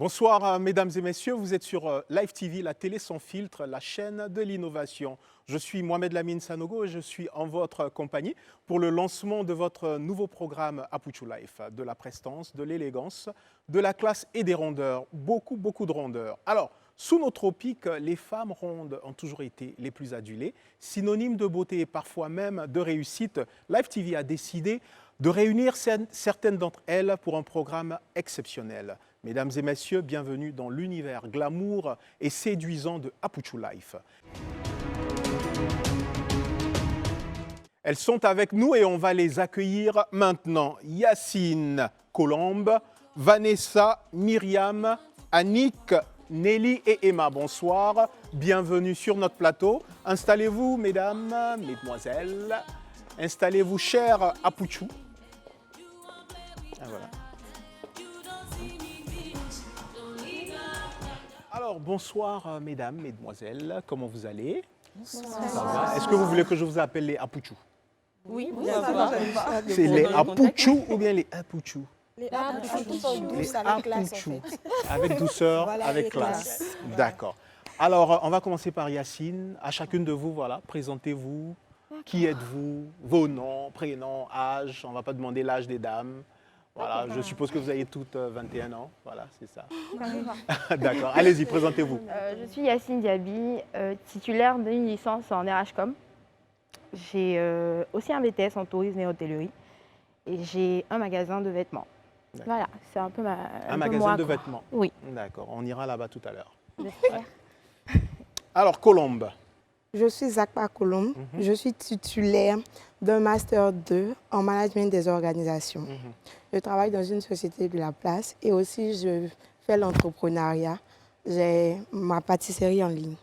Bonsoir mesdames et messieurs, vous êtes sur Live TV, la télé sans filtre, la chaîne de l'innovation. Je suis Mohamed Lamine Sanogo et je suis en votre compagnie pour le lancement de votre nouveau programme Apuchu Life, de la prestance, de l'élégance, de la classe et des rondeurs, beaucoup de rondeurs. Alors, sous nos tropiques, les femmes rondes ont toujours été les plus adulées, synonymes de beauté et parfois même de réussite. Live TV a décidé de réunir certaines d'entre elles pour un programme exceptionnel. Mesdames et messieurs, bienvenue dans l'univers glamour et séduisant de Apuchu Life. Elles sont avec nous et on va les accueillir maintenant. Yacine, Colombe, Vanessa, Myriam, Annick, Nelly et Emma. Bonsoir, bienvenue sur notre plateau. Installez-vous, mesdames, mesdemoiselles. Installez-vous, chers Apuchu. Ah, voilà. Alors, bonsoir, mesdames, mesdemoiselles. Comment vous allez? Bonsoir. Est-ce que vous voulez que je vous appelle les Apuchu? Oui, C'est les Apuchu ou bien les Apuchu? Les Apuchu avec classe, en fait. Avec douceur, voilà, avec classe. D'accord. Alors, on va commencer par Yacine. À chacune de vous, voilà, présentez-vous. Qui êtes-vous? Vos noms, prénoms, âge. On ne va pas demander l'âge des dames. Voilà, je suppose que vous avez toutes 21 ans. Voilà, c'est ça. D'accord. Allez-y, présentez-vous. Je suis Yacine Diaby, titulaire d'une licence en RHCOM. J'ai aussi un BTS en tourisme et hôtellerie. Et j'ai un magasin de vêtements. Voilà, c'est un peu ma... Un magasin de vêtements? Oui. D'accord, on ira là-bas tout à l'heure. J'espère. Alors, Colombe. Je suis Zakpa Colombe. Je suis titulaire d'un Master 2 en management des organisations. Je travaille dans une société de la place et aussi je fais l'entrepreneuriat. J'ai ma pâtisserie en ligne.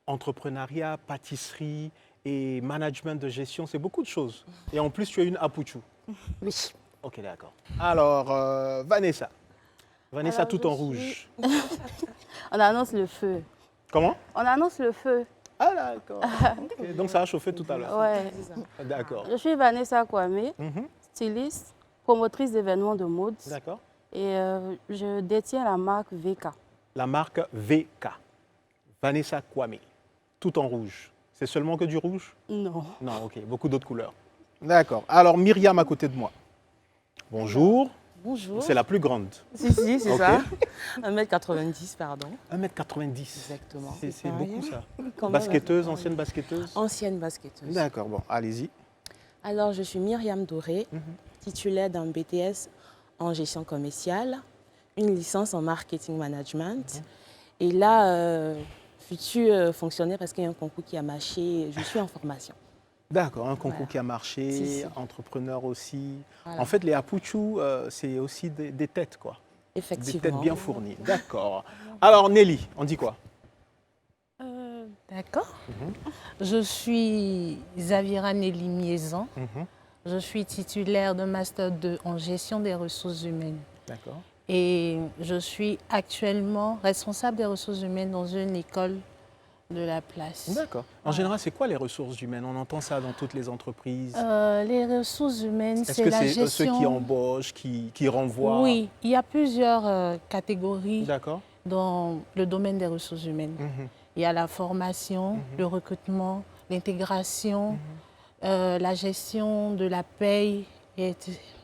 Entrepreneuriat, pâtisserie et management de gestion, c'est beaucoup de choses. Et en plus, tu es une Apuchu. Oui. Ok, d'accord. Alors, Vanessa. Vanessa, Alors, tout en rouge. On annonce le feu. Comment? On annonce le feu. Ah, d'accord. Okay. Donc, ça a chauffé tout à l'heure. Ouais. D'accord. Je suis Vanessa Kwame, styliste, promotrice d'événements de mode. D'accord. Et je détiens la marque VK. La marque VK. Vanessa Kwame. Tout en rouge. C'est seulement que du rouge? Non. Non, ok. Beaucoup d'autres couleurs. D'accord. Alors, Myriam à côté de moi. Bonjour. Bonjour. C'est la plus grande. Si, c'est Ok. ça. 1m90, pardon. 1m90. Exactement. C'est beaucoup ça. Quand même, Basketteuse, ancienne basketteuse? Ancienne basketteuse. D'accord, bon, allez-y. Alors, je suis Myriam Doré, titulaire d'un BTS en gestion commerciale, une licence en marketing management. Et là, futur fonctionnaire parce qu'il y a un concours qui a marché, je suis en formation. D'accord, un concours Voilà. qui a marché, Si. entrepreneur aussi. Voilà. En fait, les Apuchu, c'est aussi des têtes, quoi. Effectivement. Des têtes bien fournies. D'accord. Alors, Nelly, on dit quoi? D'accord. Je suis Zavira Nelly Miezan. Je suis titulaire de Master 2 en gestion des ressources humaines. D'accord. Et je suis actuellement responsable des ressources humaines dans une école de la place. D'accord. En général, c'est quoi les ressources humaines? On entend ça dans toutes les entreprises. Les ressources humaines, Est-ce c'est que la c'est gestion... ceux qui embauchent, qui renvoient? Oui, il y a plusieurs catégories D'accord. dans le domaine des ressources humaines. Il y a la formation, le recrutement, l'intégration, la gestion de la paye, et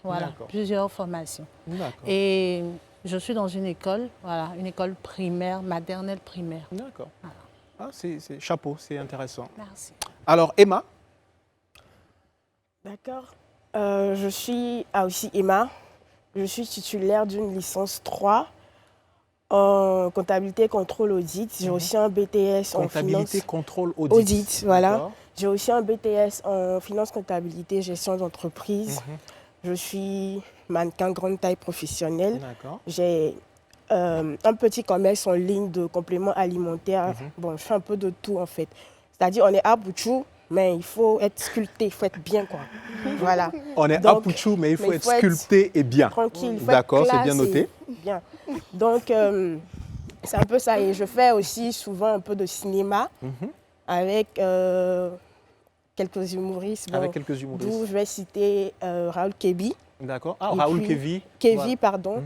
voilà, plusieurs formations. D'accord. Et je suis dans une école, voilà, une école primaire, maternelle primaire. D'accord. Ah, c'est chapeau, c'est intéressant. Merci. Alors, Emma? D'accord. Je suis aussi Emma. Je suis titulaire d'une licence 3 en comptabilité, contrôle, audit. J'ai aussi un BTS en finance. Comptabilité, contrôle, audit. Audit, voilà. D'accord. J'ai aussi un BTS en finance, comptabilité, gestion d'entreprise. Je suis mannequin grande taille professionnelle. D'accord. J'ai un petit commerce en ligne de compléments alimentaires. Bon, je fais un peu de tout en fait. C'est-à-dire, on est à Apuchu, mais il faut être sculpté, il faut être bien quoi. Voilà. On est Donc, Apuchu, mais il faut être sculpté et bien. Tranquille. D'accord, c'est bien noté. Bien. Donc, c'est un peu ça. Et je fais aussi souvent un peu de cinéma avec quelques humoristes. Avec quelques humoristes. D'où je vais citer Raoul Kebi. D'accord. Ah, Raoul Kevi. Kevi, Voilà. pardon.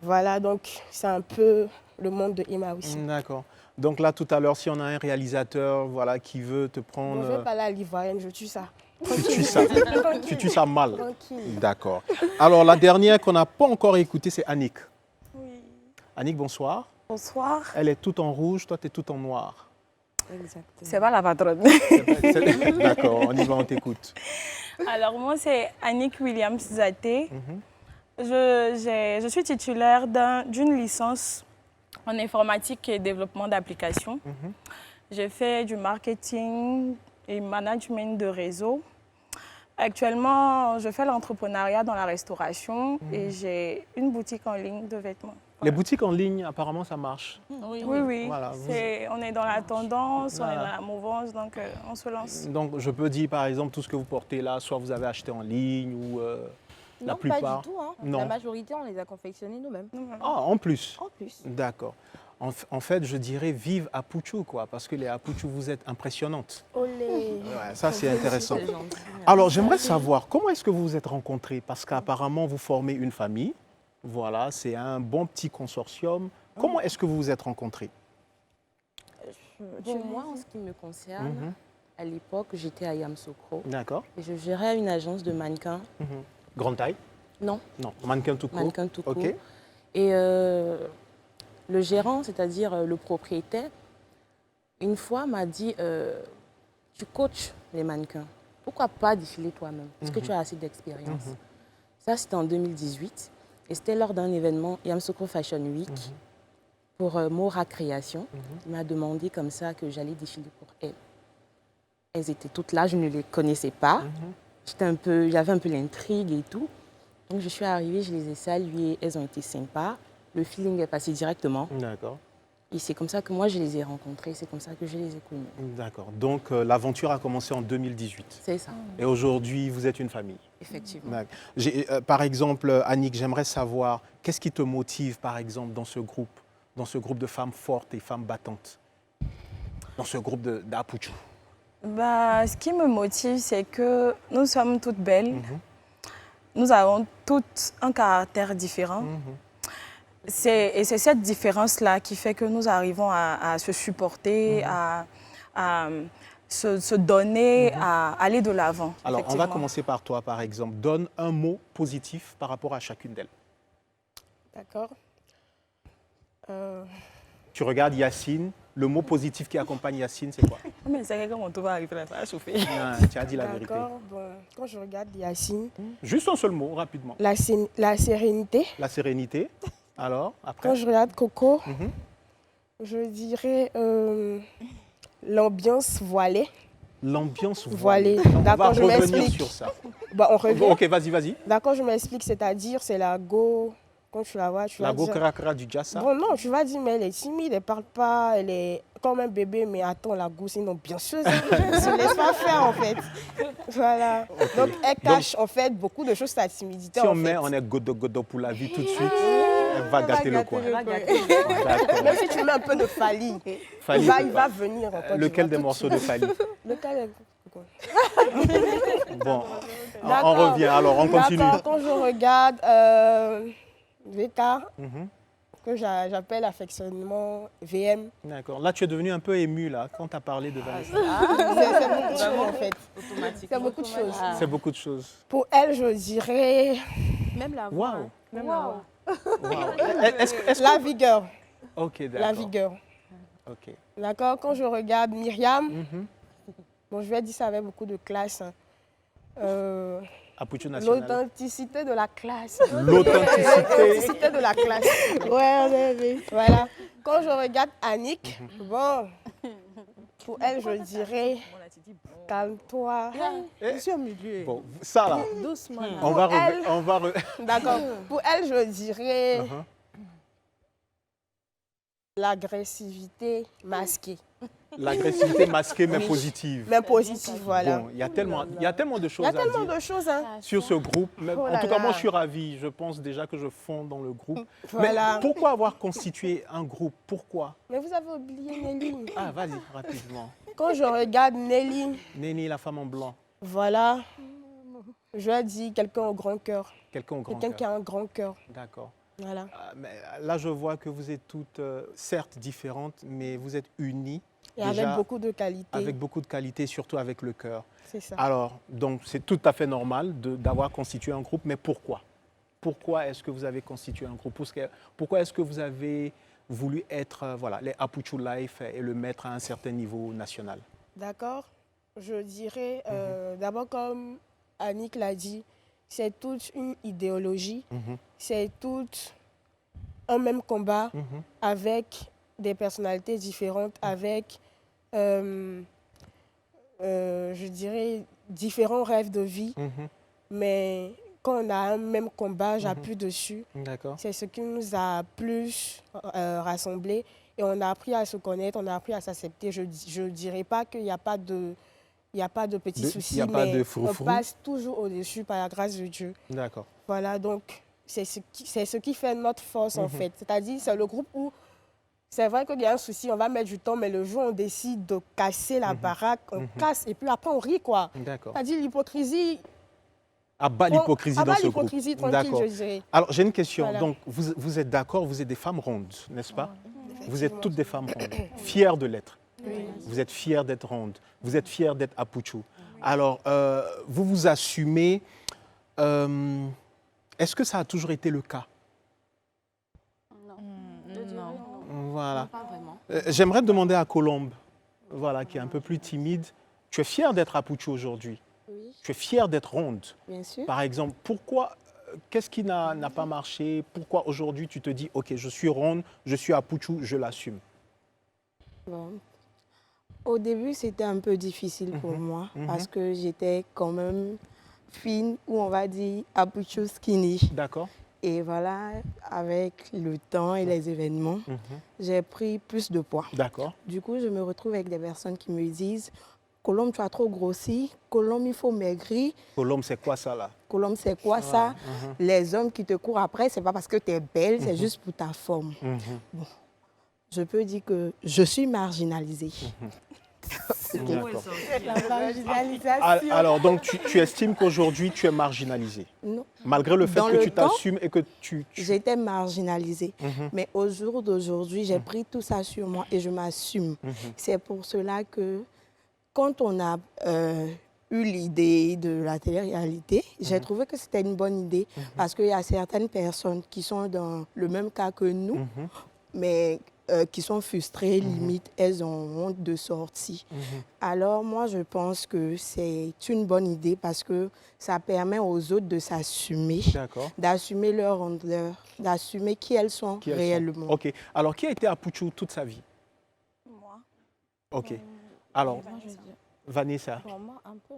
Voilà, donc c'est un peu le monde de Emma aussi. D'accord. Donc là, tout à l'heure, si on a un réalisateur voilà, qui veut te prendre... Bon, je vais parler à l'ivoirienne, je tue ça. Tu tues ça. Tu tues ça mal. Tranquille. D'accord. Alors, la dernière qu'on n'a pas encore écoutée, c'est Annick. Oui. Annick, bonsoir. Bonsoir. Elle est toute en rouge, toi, tu es toute en noir. Exactement. C'est pas la patronne. D'accord, on y va, on t'écoute. Alors, moi, c'est Annick Williams Zaté. Mhm. Je suis titulaire d'une licence en informatique et développement d'applications. Mhm. J'ai fait du marketing et management de réseau. Actuellement, je fais l'entrepreneuriat dans la restauration et j'ai une boutique en ligne de vêtements. Les boutiques en ligne, apparemment, ça marche. Oui, oui. Voilà, On est dans la tendance, on est Voilà. dans la mouvance, donc on se lance. Donc, je peux dire, par exemple, tout ce que vous portez là, soit vous avez acheté en ligne ou la Non, plupart. pas du tout. Hein. Non. La majorité, on les a confectionnés nous-mêmes. Ah, en plus. En plus. D'accord. En fait, je dirais vive Apuchu, quoi, parce que les Apuchu, vous êtes impressionnantes. Olé. Ouais, ça, c'est intéressant. C'est gentil. Alors, j'aimerais savoir, comment est-ce que vous vous êtes rencontrés? Parce qu'apparemment, vous formez une famille. Voilà, c'est un bon petit consortium. Comment est-ce que vous vous êtes rencontrés? Bon, moi, en ce qui me concerne, Mhm. à l'époque, j'étais à Yamoussoukro D'accord. et je gérais une agence de mannequins. Mhm. Grande taille? Non, Non, mannequin tout court. mannequins tout court. Ok. Et le gérant, c'est-à-dire le propriétaire, une fois m'a dit tu coaches les mannequins. Pourquoi pas défiler toi-même? Parce que tu as assez d'expérience. Mhm. Ça, c'était en 2018. Et c'était lors d'un événement Yamoussoukro Fashion Week pour Mora Création. Il m'a demandé comme ça que j'allais défiler pour elles. Elles étaient toutes là, je ne les connaissais pas. J'avais un peu l'intrigue et tout. Donc je suis arrivée, je les ai saluées, elles ont été sympas. Le feeling est passé directement. D'accord. Et c'est comme ça que moi, je les ai rencontrées, c'est comme ça que je les ai connues. D'accord. Donc, l'aventure a commencé en 2018. C'est ça, Et aujourd'hui, vous êtes une famille. effectivement. D'accord. Par exemple, Annick, j'aimerais savoir, qu'est-ce qui te motive, par exemple, dans ce groupe de femmes fortes et femmes battantes, dans ce groupe d'Apuchu? Bah, ce qui me motive, c'est que nous sommes toutes belles. Nous avons toutes un caractère différent. Et c'est cette différence-là qui fait que nous arrivons à se supporter, à se donner, à aller de l'avant. Alors, on va effectivement. commencer par toi, par exemple. Donne un mot positif par rapport à chacune d'elles. D'accord. Tu regardes Yacine, le mot positif qui accompagne Yacine, c'est quoi? Mais c'est quand mon tour va arriver là, ça va chauffer. Ah, tu as dit la vérité. D'accord. Bon, quand je regarde Yacine, Juste un seul mot, rapidement. la sérénité. La sérénité. Alors, après? Quand je regarde Coco, Mhm. je dirais l'ambiance voilée. L'ambiance Voilée. voilée. On va D'accord, je revenir m'explique. sur ça. Bah, on revient. Ok, vas-y, vas-y. D'accord, je m'explique, c'est-à-dire, c'est la go. Quand tu la vois, tu La vas dire... go-kra-kra du Jassa. Bon, non, tu vas dire, mais elle est timide, elle parle pas, elle est comme un bébé, mais attends, la go, c'est une ambitieuse. Elle ne se laisse pas faire, en fait. Voilà. Donc, elle cache, en fait, beaucoup de choses, sa timidité, Si en on met, fait. on est godo pour la vie tout de suite, elle va gâter le coin. D'accord. Même si tu mets un peu de Fali, Fali, il va venir encore. lequel tu des vois, morceaux tout de Fali? Lequel Bon, on D'accord. revient, alors on continue. D'accord, quand je regarde VK, Mhm. que j'appelle affectionnement VM, D'accord. Là, tu es devenu un peu ému là, quand tu as parlé de Vanessa. c'est beaucoup de choses, en fait. C'est beaucoup de choses. C'est beaucoup de choses. Pour elle, je dirais Même la voix. Waouh. Même la voix. Wow. Est-ce la vigueur. Ok, d'accord. La vigueur. Ok. D'accord, quand je regarde Myriam, Mhm. bon, je vais dire ça avec beaucoup de classe. Hein. Apuchu national. L'authenticité de la classe. L'authenticité. L'authenticité de la classe. Ouais. Voilà. Quand je regarde Annick, bon, pour elle, je dirais calme-toi. Je suis au milieu. Bon, ça là, Doucement. on va D'accord. Pour elle, je dirais Uh-huh. l'agressivité masquée. L'agressivité masquée mais positive. Mais positive, voilà. Bon, il y a tellement de Il choses y a à tellement dire de choses, hein. sur ce groupe. Mais Oh en là tout cas, moi, là. je suis ravi. Je pense déjà que je fonde dans le groupe. Voilà. Mais pourquoi avoir constitué un groupe? Pourquoi? Mais vous avez oublié Nelly. Ah, vas-y, rapidement. Quand je regarde Nelly, Néni, la femme en blanc. voilà, je dis quelqu'un au grand cœur. Quelqu'un au grand Quelqu'un cœur. qui a un grand cœur. D'accord. Voilà. Mais là, je vois que vous êtes toutes, certes différentes, mais vous êtes unies. Et déjà, avec beaucoup de qualité. avec beaucoup de qualité, surtout avec le cœur. C'est ça. Alors, donc, c'est tout à fait normal d'avoir constitué un groupe, mais pourquoi? Pourquoi est-ce que vous avez constitué un groupe? Pourquoi est-ce que vous avez voulu être, voilà, les Apuchu Life et le mettre à un certain niveau national? D'accord. Je dirais, d'abord, comme Annick l'a dit, c'est toute une idéologie, c'est tout un même combat avec des personnalités différentes, avec, je dirais, différents rêves de vie. Mais quand on a un même combat, j'appuie dessus. D'accord. C'est ce qui nous a plus rassemblés. Et on a appris à se connaître, on a appris à s'accepter. Je ne dirais pas qu'il n'y a pas de... Il n'y a pas de petits soucis, mais on passe toujours au-dessus par la grâce de Dieu. D'accord. Voilà, donc c'est ce qui fait notre force en fait. C'est-à-dire, c'est le groupe où c'est vrai qu'il y a un souci, on va mettre du temps, mais le jour où on décide de casser la baraque, on casse et puis après on rit quoi. D'accord. C'est-à-dire l'hypocrisie. Abat l'hypocrisie dans ce groupe. L'hypocrisie tranquille, je dirais. Alors j'ai une question. Voilà. Donc vous êtes d'accord, vous êtes des femmes rondes, n'est-ce pas? Vous êtes toutes des femmes rondes, fières de l'être. Oui. Vous êtes fiers d'être rondes, vous êtes fiers d'être Apuchu. Alors, vous vous assumez. Est-ce que ça a toujours été le cas? Non. Voilà. Pas vraiment. J'aimerais demander à Colombe, voilà, qui est un peu plus timide. Tu es fière d'être Apuchu aujourd'hui? Oui, Tu es fière d'être ronde? bien sûr. Par exemple, pourquoi, qu'est-ce qui n'a pas marché? Pourquoi aujourd'hui tu te dis, OK, je suis ronde, je suis Apuchu, je l'assume? Bon. Au début, c'était un peu difficile pour moi parce que j'étais quand même fine, ou on va dire Apuchu skinny. D'accord. Et voilà, avec le temps et les événements, j'ai pris plus de poids. D'accord. Du coup, je me retrouve avec des personnes qui me disent « Colombe, tu as trop grossi. Colombe, il faut maigrir. Colombe, c'est quoi ça là? Colombe, c'est quoi ça? Les hommes qui te courent après, c'est pas parce que tu es belle, c'est juste pour ta forme. Bon, je peux dire que je suis marginalisée. D'accord. La marginalisation. Alors, donc, tu estimes qu'aujourd'hui, tu es marginalisée, Non. malgré le fait Dans que le tu temps, t'assumes et que tu... J'étais marginalisée. Mais au jour d'aujourd'hui, j'ai pris tout ça sur moi et je m'assume. C'est pour cela que quand on a eu l'idée de la télé-réalité, j'ai trouvé que c'était une bonne idée parce qu'il y a certaines personnes qui sont dans le même cas que nous, mais qui sont frustrées, limite, elles ont honte de sortir. Alors moi, je pense que c'est une bonne idée parce que ça permet aux autres de s'assumer, d'assumer leur rondeur, d'assumer qui elles sont réellement. OK. Alors, qui a été Apuchu toute sa vie? Moi. OK. Alors, Moi, je veux dire, Vanessa, Pour moi, un peu.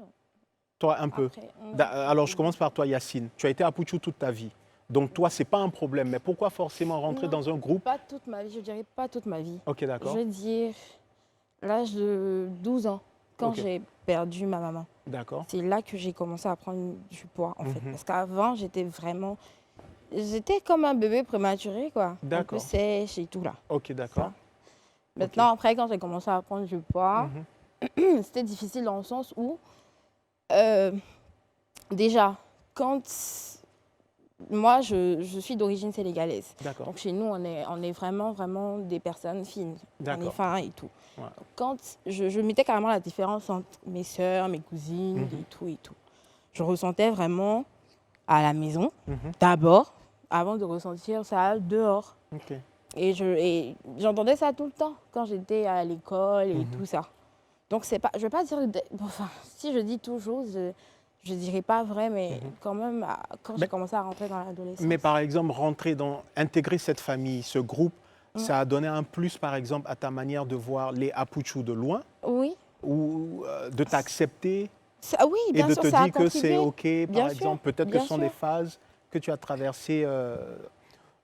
toi un peu. Après, Alors, je commence par toi, Yacine. Tu as été Apuchu toute ta vie. Donc, toi, ce n'est pas un problème. Mais pourquoi forcément rentrer Non. dans un groupe? Pas toute ma vie, je dirais pas toute ma vie. OK, d'accord. Je veux dire, l'âge de 12 ans, quand Ok. j'ai perdu ma maman. D'accord. C'est là que j'ai commencé à prendre du poids, en fait. Parce qu'avant, j'étais comme un bébé prématuré, quoi. Un peu D'accord. sèche et tout, là. OK, d'accord. Maintenant, après, quand j'ai commencé à prendre du poids, c'était difficile dans le sens où, déjà, quand moi, je suis d'origine sénégalaise. D'accord. Donc, chez nous, on est vraiment, vraiment des personnes fines. On est D'accord. fins et tout. Ouais. Donc, quand je mettais carrément la différence entre mes sœurs, mes cousines et tout et tout. Je ressentais vraiment à la maison, d'abord, avant de ressentir ça dehors. OK. Et j'entendais ça tout le temps quand j'étais à l'école et tout ça. Donc, c'est pas, je ne vais pas dire... Enfin, si je dis toujours, je ne dirais pas vrai, mais quand même, quand j'ai commencé à rentrer dans l'adolescence... Mais par exemple, intégrer cette famille, ce groupe, ça a donné un plus, par exemple, à ta manière de voir les Apuchu de loin, Oui. ou de t'accepter Oui, et bien de sûr, te ça a dire que c'est contribué. OK, Bien par sûr, exemple. Peut-être que bien ce sont des sûr. phases que tu as traversées,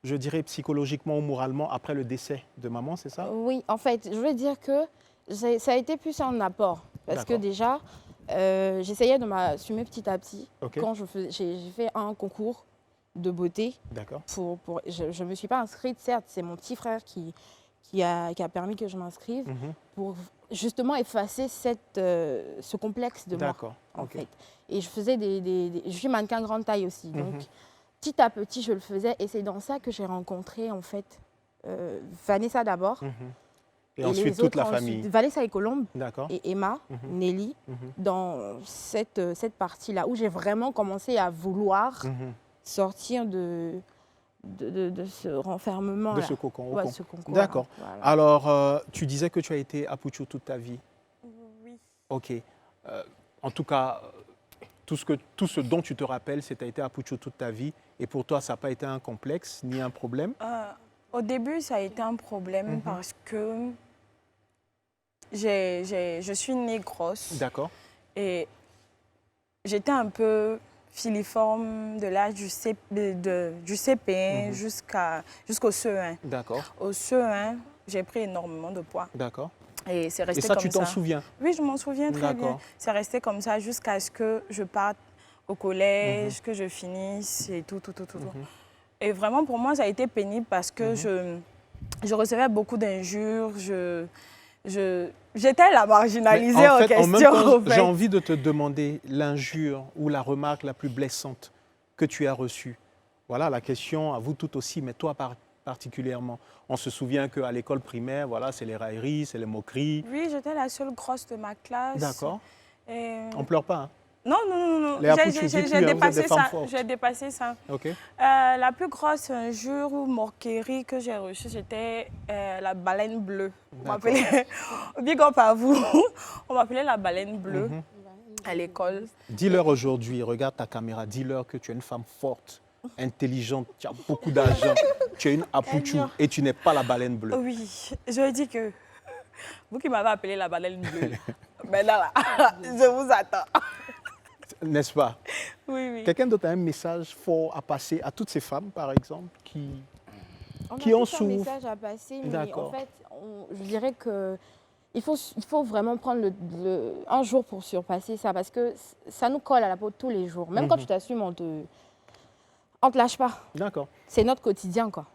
je dirais, psychologiquement ou moralement après le décès de maman, c'est ça? Oui, en fait, je veux dire que ça a été plus un apport. Parce que D'accord. déjà, j'essayais de m'assumer petit à petit. OK. Quand j'ai fait un concours de beauté, D'accord. je ne me suis pas inscrite, certes, c'est mon petit frère qui a permis que je m'inscrive pour justement effacer ce complexe de moi. D'accord. En OK. fait. Et je faisais je suis mannequin grande taille aussi. Donc, petit à petit, je le faisais. Et c'est dans ça que j'ai rencontré, en fait, Vanessa d'abord. Et ensuite, toute la famille. Vanessa et Colombe. D'accord. Et Emma, Nelly, dans cette partie-là, où j'ai vraiment commencé à vouloir sortir de ce renfermement. De ce cocon. Ouais, ce cocon. D'accord. Voilà. Alors, tu disais que tu as été à Puchu toute ta vie. Oui. OK. En tout cas, tout ce dont tu te rappelles, c'est que tu as été à Puchu toute ta vie. Et pour toi, ça n'a pas été un complexe ni un problème? Au début, ça a été un problème parce que je suis née grosse. D'accord. Et j'étais un peu filiforme de l'âge du CP1 jusqu'au CE1. D'accord. Au CE1, j'ai pris énormément de poids. D'accord. Et c'est resté Et ça, comme tu t'en souviens? Oui, je m'en souviens très bien. D'accord. C'est resté comme ça jusqu'à ce que je parte au collège, que je finisse et tout. Et vraiment, pour moi, ça a été pénible parce que je recevais beaucoup d'injures. J'étais la marginalisée en question. En même temps, j'ai envie de te demander l'injure ou la remarque la plus blessante que tu as reçue. Voilà la question à vous toutes aussi, mais toi particulièrement. On se souvient qu'à l'école primaire, voilà, c'est les railleries, c'est les moqueries. Oui, j'étais la seule grosse de ma classe. D'accord. Et... On ne pleure pas, hein? Non. Les Apuchou, J'ai dépassé ça. fortes. J'ai dépassé ça. OK. La plus grosse injure ou moquerie que j'ai reçue, c'était la baleine bleue. On m'appelait, big up à vous, on m'appelait la baleine bleue à l'école. Dis-leur aujourd'hui, regarde ta caméra, dis-leur que tu es une femme forte, intelligente, tu as beaucoup d'argent, tu es une Apuchou et tu n'es pas la baleine bleue. Oui, je dis que vous qui m'avez appelée la baleine bleue, maintenant là, je vous attends. N'est-ce pas? Oui. Quelqu'un d'autre a un message fort à passer à toutes ces femmes, par exemple, qui en souffrent? On a un message à passer, mais en fait, je dirais que il faut vraiment prendre un jour pour surpasser ça, parce que ça nous colle à la peau tous les jours. Même quand tu t'assumes, on te lâche pas. D'accord. C'est notre quotidien, quoi.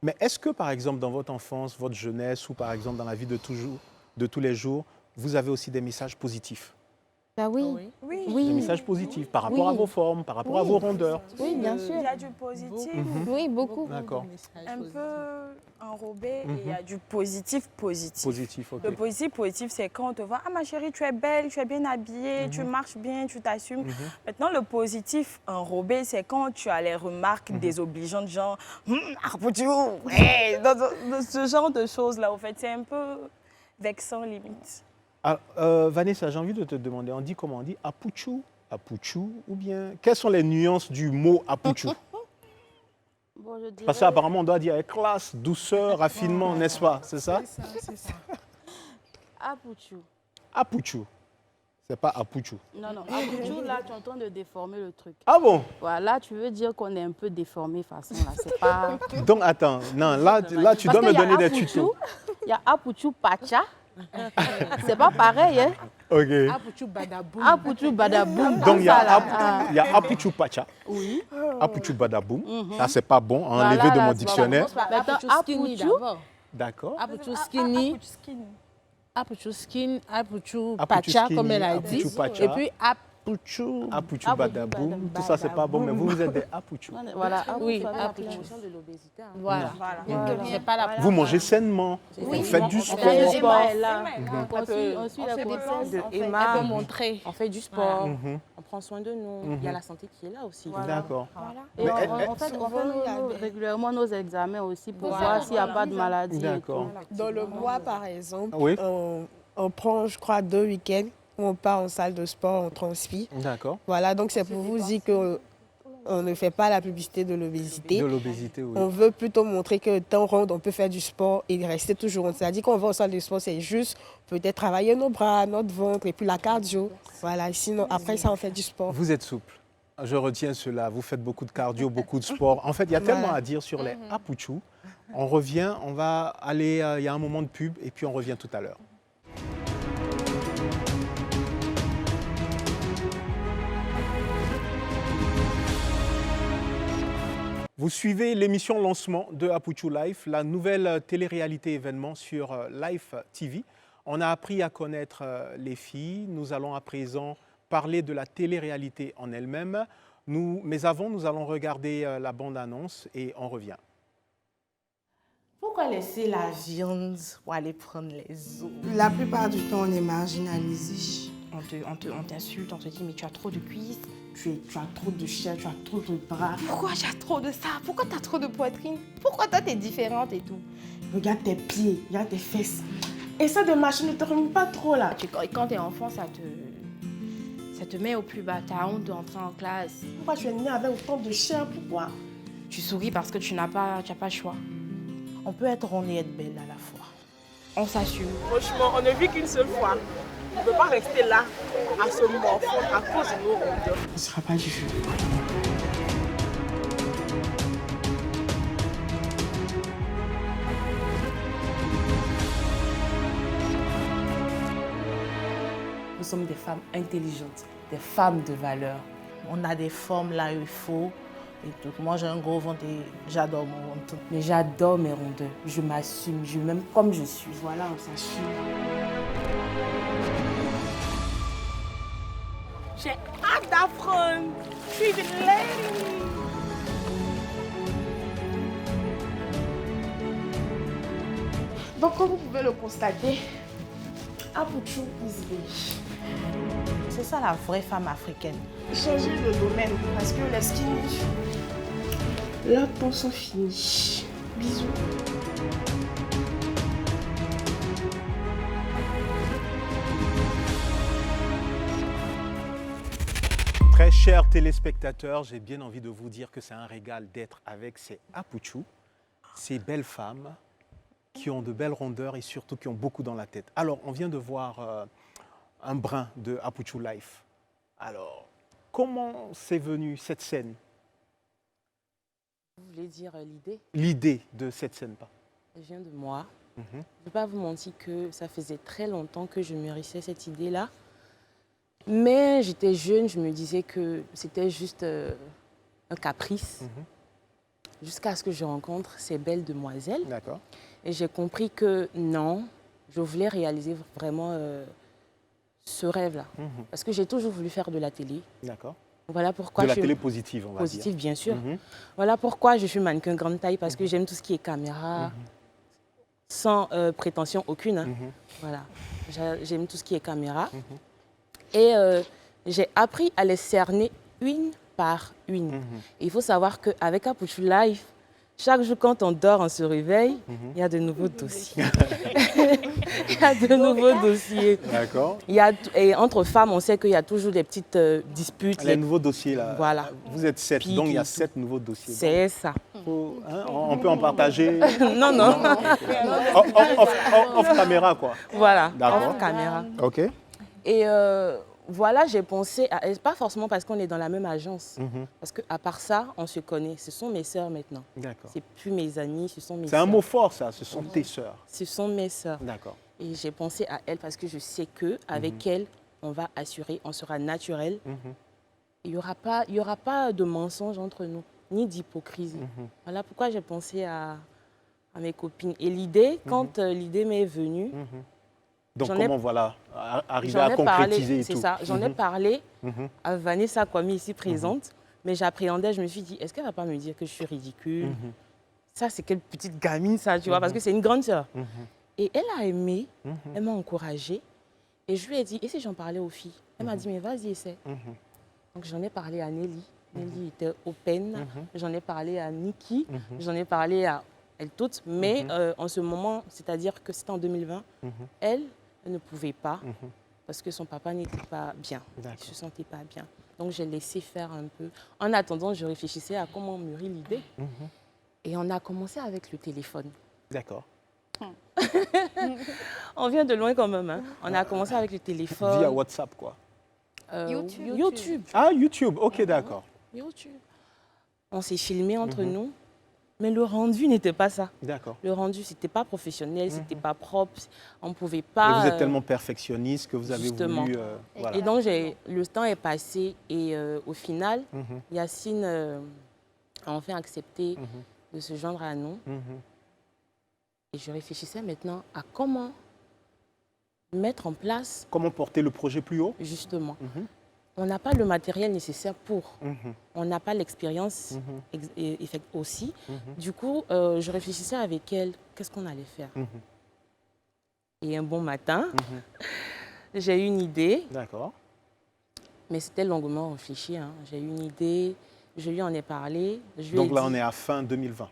Mais est-ce que, par exemple, dans votre enfance, votre jeunesse, ou par exemple dans la vie de tous les jours, vous avez aussi des messages positifs? Bah oui. Des messages positifs par rapport à vos formes, par rapport à vos rondeurs. Oui, bien sûr. Il y a du positif. Oui, beaucoup. D'accord. Un peu enrobé et il y a du positif. Positif, OK. Le positif, c'est quand on te voit, ah ma chérie, tu es belle, tu es bien habillée, tu marches bien, tu t'assumes. Maintenant, le positif enrobé, c'est quand tu as les remarques désobligeantes, genre, ce genre de choses-là, en fait, c'est un peu vexant limite. Ah, Vanessa, j'ai envie de te demander, on dit comment on dit? Apuchou, ou bien quelles sont les nuances du mot Apuchou? Bon, je dirais... Parce qu'apparemment, on doit dire avec classe, douceur, raffinement, n'est-ce pas? C'est ça? C'est ça. Apuchou. Apuchou. C'est pas Apuchou. Non, Apuchou, là, tu es en train de déformer le truc. Ah bon? Voilà, tu veux dire qu'on est un peu déformé façon là. C'est pas... Donc, attends, non, là tu dois me donner des tutos. Il y a Apuchou Pacha. C'est pas pareil, hein? OK. Apuchou badaboum. Apuchou badaboum. Donc, il y a Apuchou Pacha. Oui. Apuchou badaboum. Ça, c'est pas bon à enlever Voilà, de mon là, dictionnaire. Maintenant, skinny Apuchou. d'abord. D'accord. Apuchou skinny. Apuchou skin, Apuchou Pacha, skinny, comme elle a dit. Apuchou Pacha. Et puis Apuchou. Apuchou badaboum. Tout ça, c'est pas bon, mais vous êtes des Apuchou. Voilà, oui, La Apuchou. prévention de l'obésité. hein. Voilà. C'est pas la Vous mangez sainement, vous faites du sport. On suit On fait des plans de Elle Emma. peut montrer. On fait du sport, on prend soin de nous. Il y a la santé qui est là aussi. D'accord. Et Mais on fait régulièrement nos examens aussi pour voir s'il n'y a pas de maladie. D'accord. Dans le mois, par exemple, Oui. on prend, je crois, 2 week-ends où on part en salle de sport, on transpire. D'accord. Voilà, donc c'est pour vous dire qu'on ne fait pas la publicité de l'obésité. De l'obésité, oui. On veut plutôt montrer que temps rond, on peut faire du sport et rester toujours. C'est-à-dire qu'on va en salle de sport, c'est juste peut-être travailler nos bras, notre ventre et puis la cardio. Voilà, sinon après ça, on fait du sport. Vous êtes souple. Je retiens cela. Vous faites beaucoup de cardio, beaucoup de sport. En fait, il y a tellement à dire sur les Apuchou. On revient, on va aller, il y a un moment de pub et puis on revient tout à l'heure. Vous suivez l'émission lancement de Apuchou Life, la nouvelle télé-réalité événement sur Life TV. On a appris à connaître les filles. Nous allons à présent parler de la télé-réalité en elle-même. Mais avant, nous allons regarder la bande-annonce et on revient. Pourquoi laisser la viande pour aller prendre les os? La plupart du temps, on est marginalisé. On t'insulte, on te dit mais tu as trop de cuisses, tu as trop de chair, tu as trop de bras. Pourquoi tu as trop de ça? Pourquoi tu as trop de poitrine? Pourquoi toi tu es différente et tout? Regarde tes pieds, regarde tes fesses. Et ça de machin ne te remet pas trop là. Quand tu es enfant, ça te met au plus bas. Tu as honte d'entrer en classe. Pourquoi tu es née avec autant de chair? Pourquoi? Tu souris parce que tu n'as pas le choix. On peut être ronde et être belle à la fois. On s'assume. Franchement, on ne vit qu'une seule fois. On ne peut pas rester là à se morfondre à cause de nos rondeurs. On ne sera pas du jeu. Nous sommes des femmes intelligentes, des femmes de valeur. On a des formes là où il faut. Et tout. Moi, j'ai un gros ventre et j'adore mon ventre. Mais j'adore mes rondeurs. Je m'assume, je m'aime comme je suis. Voilà, on s'assume. J'ai hâte d'apprendre. Je suis une lady. Donc, comme vous pouvez le constater, Apouchou is beige. C'est ça la vraie femme africaine. Changer de domaine parce que les skinny, leurs temps sont finis. Bisous. Très chers téléspectateurs, j'ai bien envie de vous dire que c'est un régal d'être avec ces Apouchou, ces belles femmes qui ont de belles rondeurs et surtout qui ont beaucoup dans la tête. Alors, on vient de voir un brin de Apouchou Life. Alors, comment c'est venu cette scène? Vous voulez dire l'idée? L'idée de cette scène, pas? Elle vient de moi. Je ne vais pas vous mentir que ça faisait très longtemps que je mûrissais cette idée-là. Mais j'étais jeune, je me disais que c'était juste un caprice. Jusqu'à ce que je rencontre ces belles demoiselles. D'accord. Et j'ai compris que non, je voulais réaliser vraiment ce rêve-là. Parce que j'ai toujours voulu faire de la télé. D'accord. Voilà pourquoi de la télé positive, on va dire. Positive, bien sûr. Voilà pourquoi je suis mannequin grande taille, parce que j'aime tout ce qui est caméra, sans prétention aucune. Voilà, j'aime tout ce qui est caméra. Et j'ai appris à les cerner une par une. Et il faut savoir qu'avec Apouchou Life, chaque jour quand on dort, on se réveille, il y a de nouveaux dossiers. Il y a de nouveaux dossiers. D'accord. Et entre femmes, on sait qu'il y a toujours des petites disputes. Les nouveaux dossiers, là. Voilà. Vous êtes 7, donc il y a 7 nouveaux dossiers. C'est ça. On peut en partager. Non, non. Off caméra, quoi. Voilà, d'accord. off caméra. OK. Et voilà, j'ai pensé, pas forcément parce qu'on est dans la même agence, parce qu'à part ça, on se connaît. Ce sont mes sœurs maintenant. D'accord. C'est plus mes amis, ce sont mes sœurs. C'est un mot fort, ça. Ce sont tes sœurs. Ce sont mes sœurs. D'accord. Et j'ai pensé à elles parce que je sais qu'avec elles, on va assurer, on sera naturel. Il n'y aura pas de mensonge entre nous, ni d'hypocrisie. Voilà pourquoi j'ai pensé à mes copines. Et l'idée, quand l'idée m'est venue, donc comment voilà, arriver à concrétiser et tout. C'est ça, j'en ai parlé à Vanessa Kwame ici présente, mais j'appréhendais, je me suis dit, est-ce qu'elle ne va pas me dire que je suis ridicule? Ça, c'est quelle petite gamine ça, tu vois, parce que c'est une grande sœur. Et elle a aimé, elle m'a encouragée, et je lui ai dit, et si j'en parlais aux filles? Elle m'a dit, mais vas-y, essaie. Donc j'en ai parlé à Nelly, Nelly était open, j'en ai parlé à Nikki, j'en ai parlé à elles toutes, mais en ce moment, c'est-à-dire que c'était en 2020, elle ne pouvait pas parce que son papa n'était pas bien, il ne se sentait pas bien. Donc j'ai laissé faire un peu. En attendant, je réfléchissais à comment mûrir l'idée. Et on a commencé avec le téléphone. D'accord. On vient de loin quand même. Hein. On a commencé avec le téléphone. Via WhatsApp, quoi. YouTube. Ah, YouTube, ok, d'accord. YouTube. On s'est filmé entre nous. Mais le rendu n'était pas ça. D'accord. Le rendu, c'était pas professionnel, c'était pas propre, on ne pouvait pas... Et vous êtes tellement perfectionniste que vous avez voulu... voilà. Et donc, le temps est passé et au final, Yacine a enfin accepté de se joindre à nous. Et je réfléchissais maintenant à comment mettre en place... Comment porter le projet plus haut? Justement. on n'a pas le matériel nécessaire pour. On n'a pas l'expérience aussi. Du coup, je réfléchissais avec elle, qu'est-ce qu'on allait faire. Et un bon matin, j'ai eu une idée. D'accord. Mais c'était longuement réfléchi. Hein. J'ai eu une idée, je lui en ai parlé. Donc là, on est à fin 2020.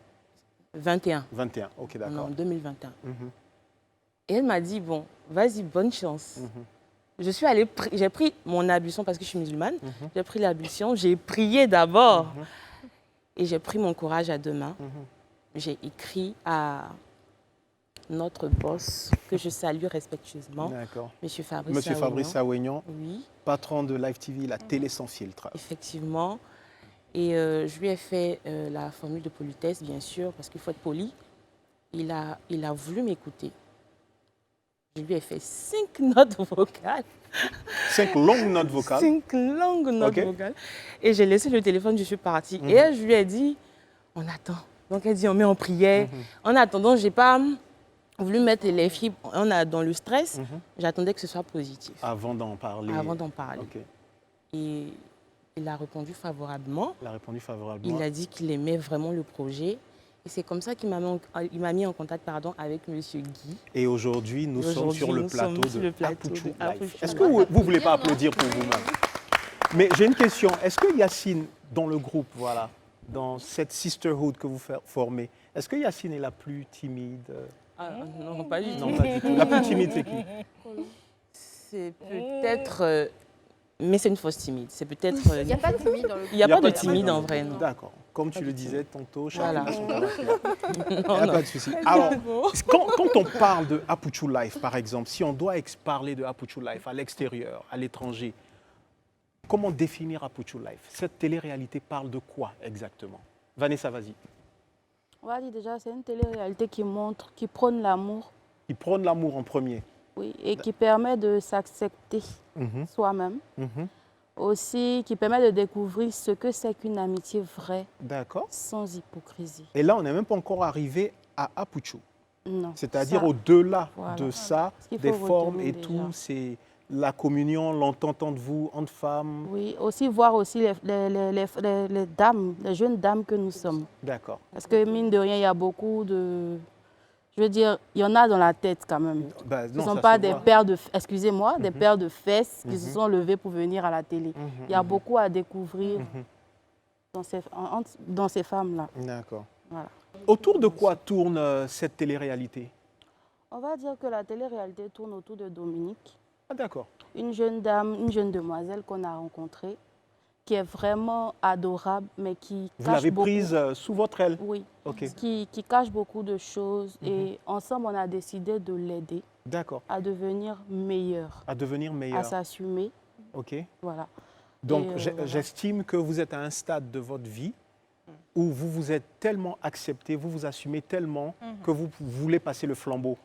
21. 21, ok, d'accord. Non, 2021. Et elle m'a dit, bon, vas-y, bonne chance. Je suis allée, j'ai pris mon ablution parce que je suis musulmane. J'ai pris l'ablution, j'ai prié d'abord. Et j'ai pris mon courage à deux mains. J'ai écrit à notre boss, que je salue respectueusement, Monsieur Fabrice Aouignon, oui. Patron de Live TV, la télé sans filtre. Effectivement. Et je lui ai fait la formule de politesse, bien sûr, parce qu'il faut être poli. Il a voulu m'écouter. Je lui ai fait 5 notes vocales. 5 longues notes vocales. 5 longues notes vocales. Et j'ai laissé le téléphone, je suis partie. Et elle, je lui ai dit, on attend. Donc elle dit, on met en prière. En attendant, je n'ai pas voulu mettre les filles dans le stress. J'attendais que ce soit positif. Avant d'en parler. Avant d'en parler. Et il a répondu favorablement. Il a dit qu'il aimait vraiment le projet. Et c'est comme ça qu'il m'a mis en contact avec M. Guy. Et aujourd'hui, nous sommes sur le plateau de Apouchou Live. Est-ce que vous ne voulez pas applaudir pour vous-même? Mais j'ai une question. Est-ce que Yacine, dans le groupe, voilà, dans cette sisterhood que vous formez, est-ce que Yacine est la plus timide? Non, pas du tout. Non, pas du tout. La plus timide, c'est qui? C'est peut-être... mais c'est une fausse timide. C'est peut-être... Il n'y a pas de timide dans le groupe. Il n'y a pas de timide en vrai, non. D'accord. Comme tu le disais tantôt, chacun a son caractère. Il n'y a pas de souci. Alors, quand on parle de Apouchou Live, par exemple, si on doit parler de Apouchou Live à l'extérieur, à l'étranger, comment définir Apouchou Live? Cette télé-réalité parle de quoi exactement? Vanessa, vas-y. On va dire déjà, c'est une télé-réalité qui montre, qui prône l'amour. Qui prône l'amour en premier. Oui, et qui permet de s'accepter soi-même. Aussi, qui permet de découvrir ce que c'est qu'une amitié vraie, sans hypocrisie. Et là, on n'est même pas encore arrivé à Apouchou. Non. C'est-à-dire au-delà de ça, des formes et tout, c'est la communion, l'entente entre vous, entre femmes. Oui, aussi voir aussi les dames, les jeunes dames que nous sommes. D'accord. Parce que mine de rien, il y a beaucoup de... Je veux dire, il y en a dans la tête quand même. Ce ne sont pas des paires de... Excusez-moi, des paires de fesses qui se sont levées pour venir à la télé. Il y a beaucoup à découvrir dans ces femmes-là. D'accord. Voilà. Autour de quoi tourne cette télé-réalité? On va dire que la télé-réalité tourne autour de Dominique. Ah, d'accord. Une jeune dame, une jeune demoiselle qu'on a rencontrée, qui est vraiment adorable, mais qui Vous cache l'avez beaucoup. prise sous votre aile? Oui, okay. qui cache beaucoup de choses. Et ensemble, on a décidé de l'aider à devenir meilleure. À devenir meilleure. À s'assumer. Ok. Voilà. Donc, j'estime que vous êtes à un stade de votre vie où vous vous êtes tellement accepté, vous vous assumez tellement que vous voulez passer le flambeau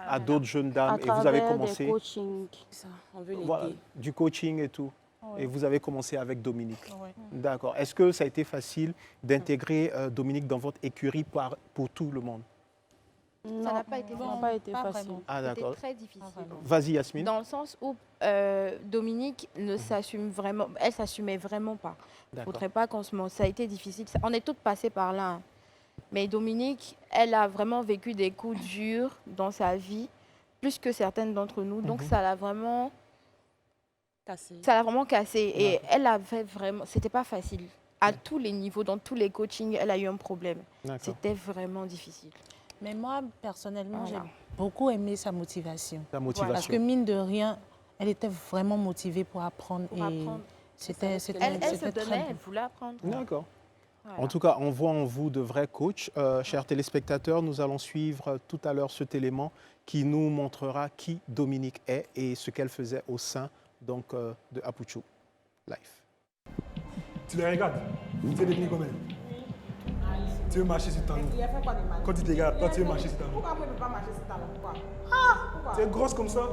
à d'autres jeunes dames. Et vous avez commencé... Des coachings. Ça, on veut l'aider. Voilà, du coaching et tout. Oui. Et vous avez commencé avec Dominique. Oui. D'accord. Est-ce que ça a été facile d'intégrer Dominique dans votre écurie pour tout le monde? Non, ça n'a pas été, facile. Ah, d'accord. C'était très difficile. Vas-y, Yasmine. Dans le sens où Dominique ne s'assume vraiment, elle s'assumait vraiment pas. Il ne faudrait pas qu'on se mente. Ça a été difficile. On est toutes passées par là. Hein. Mais Dominique, elle a vraiment vécu des coups durs dans sa vie, plus que certaines d'entre nous. Donc ça l'a vraiment cassé. Et elle avait vraiment... C'était pas facile. À tous les niveaux, dans tous les coachings, elle a eu un problème. C'était vraiment difficile. Mais moi, personnellement, j'ai beaucoup aimé sa motivation. Parce que mine de rien, elle était vraiment motivée pour apprendre. C'était elle se donnait, elle voulait apprendre. D'accord. Voilà. En tout cas, on voit en vous de vrais coachs. Chers téléspectateurs, nous allons suivre tout à l'heure cet élément qui nous montrera qui Dominique est et ce qu'elle faisait au sein donc, de Apouchou Live. Tu les regardes, tu es devenu comment? Tu veux marcher sur talon. Quand tu te regardes, toi tu veux marcher sur talon. Pourquoi moi je ne peux pas marcher sur talon? Pourquoi? Pourquoi? Tu es grosse comme ça.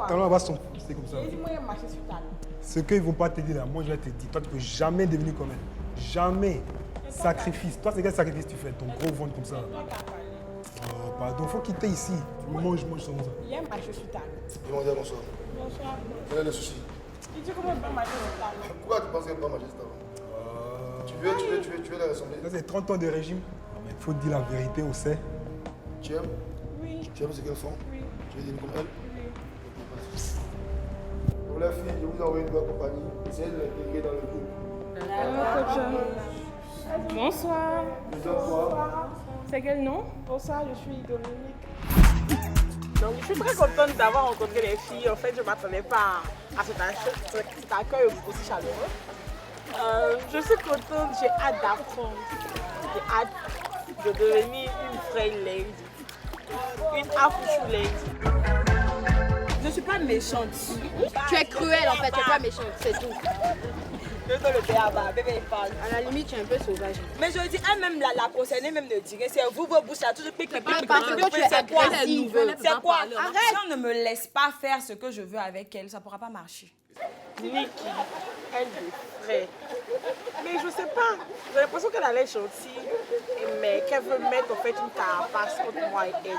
Talon va s'enfoncer comme ça. Dis-moi, je marcher sur talon. Ce qu'ils ne vont pas te dire là, moi je vais te dire, toi tu ne peux jamais devenir comme elle. Jamais. Sacrifice. Toi c'est quel sacrifice tu fais? Ton gros ventre comme ça. Pardon, il faut quitter ici. Mange comme ça. Il y a marché sur talon. Ils vont dire bonsoir. Bonsoir. Quel est le souci? Tu dis comment on peut manger ce talent? Pourquoi tu penses qu'elle peut manger ce talent? Tu veux la ressembler? Ça, c'est 30 ans de régime. Mais il faut dire la vérité, on sait. Tu aimes? Oui. Tu aimes ce qu'elles font? Oui. Tu veux devenir comme elles? Oui. Pour les filles, je vous envoie une nouvelle compagnie. Essayez de l'intégrer dans le groupe. Bonsoir. Bonsoir. C'est quel nom? Bonsoir, je suis Dominique. Donc, je suis très contente d'avoir rencontré les filles. En fait, je ne m'attendais pas à cet accueil aussi chaleureux. Je suis contente, j'ai hâte d'apprendre. J'ai hâte de devenir une vraie lady. Une Apuchu lady. Je ne suis pas méchante. Tu es cruelle en fait, tu n'es pas méchante, c'est tout. Je donne le béaba, bébé parle. À la limite, tu es un peu sauvage. Mais je dis, elle-même, la concernée, même ne dirait, c'est vous, vos bouches, là, toujours pique, Parce que tu es agressive. C'est quoi? Arrête. Si on ne me laisse pas faire ce que je veux avec elle, ça ne pourra pas marcher. Niki, elle est vraie. Mais je sais pas, j'ai l'impression qu'elle a l'air gentille, mais qu'elle veut mettre en fait une carapace entre moi et elle.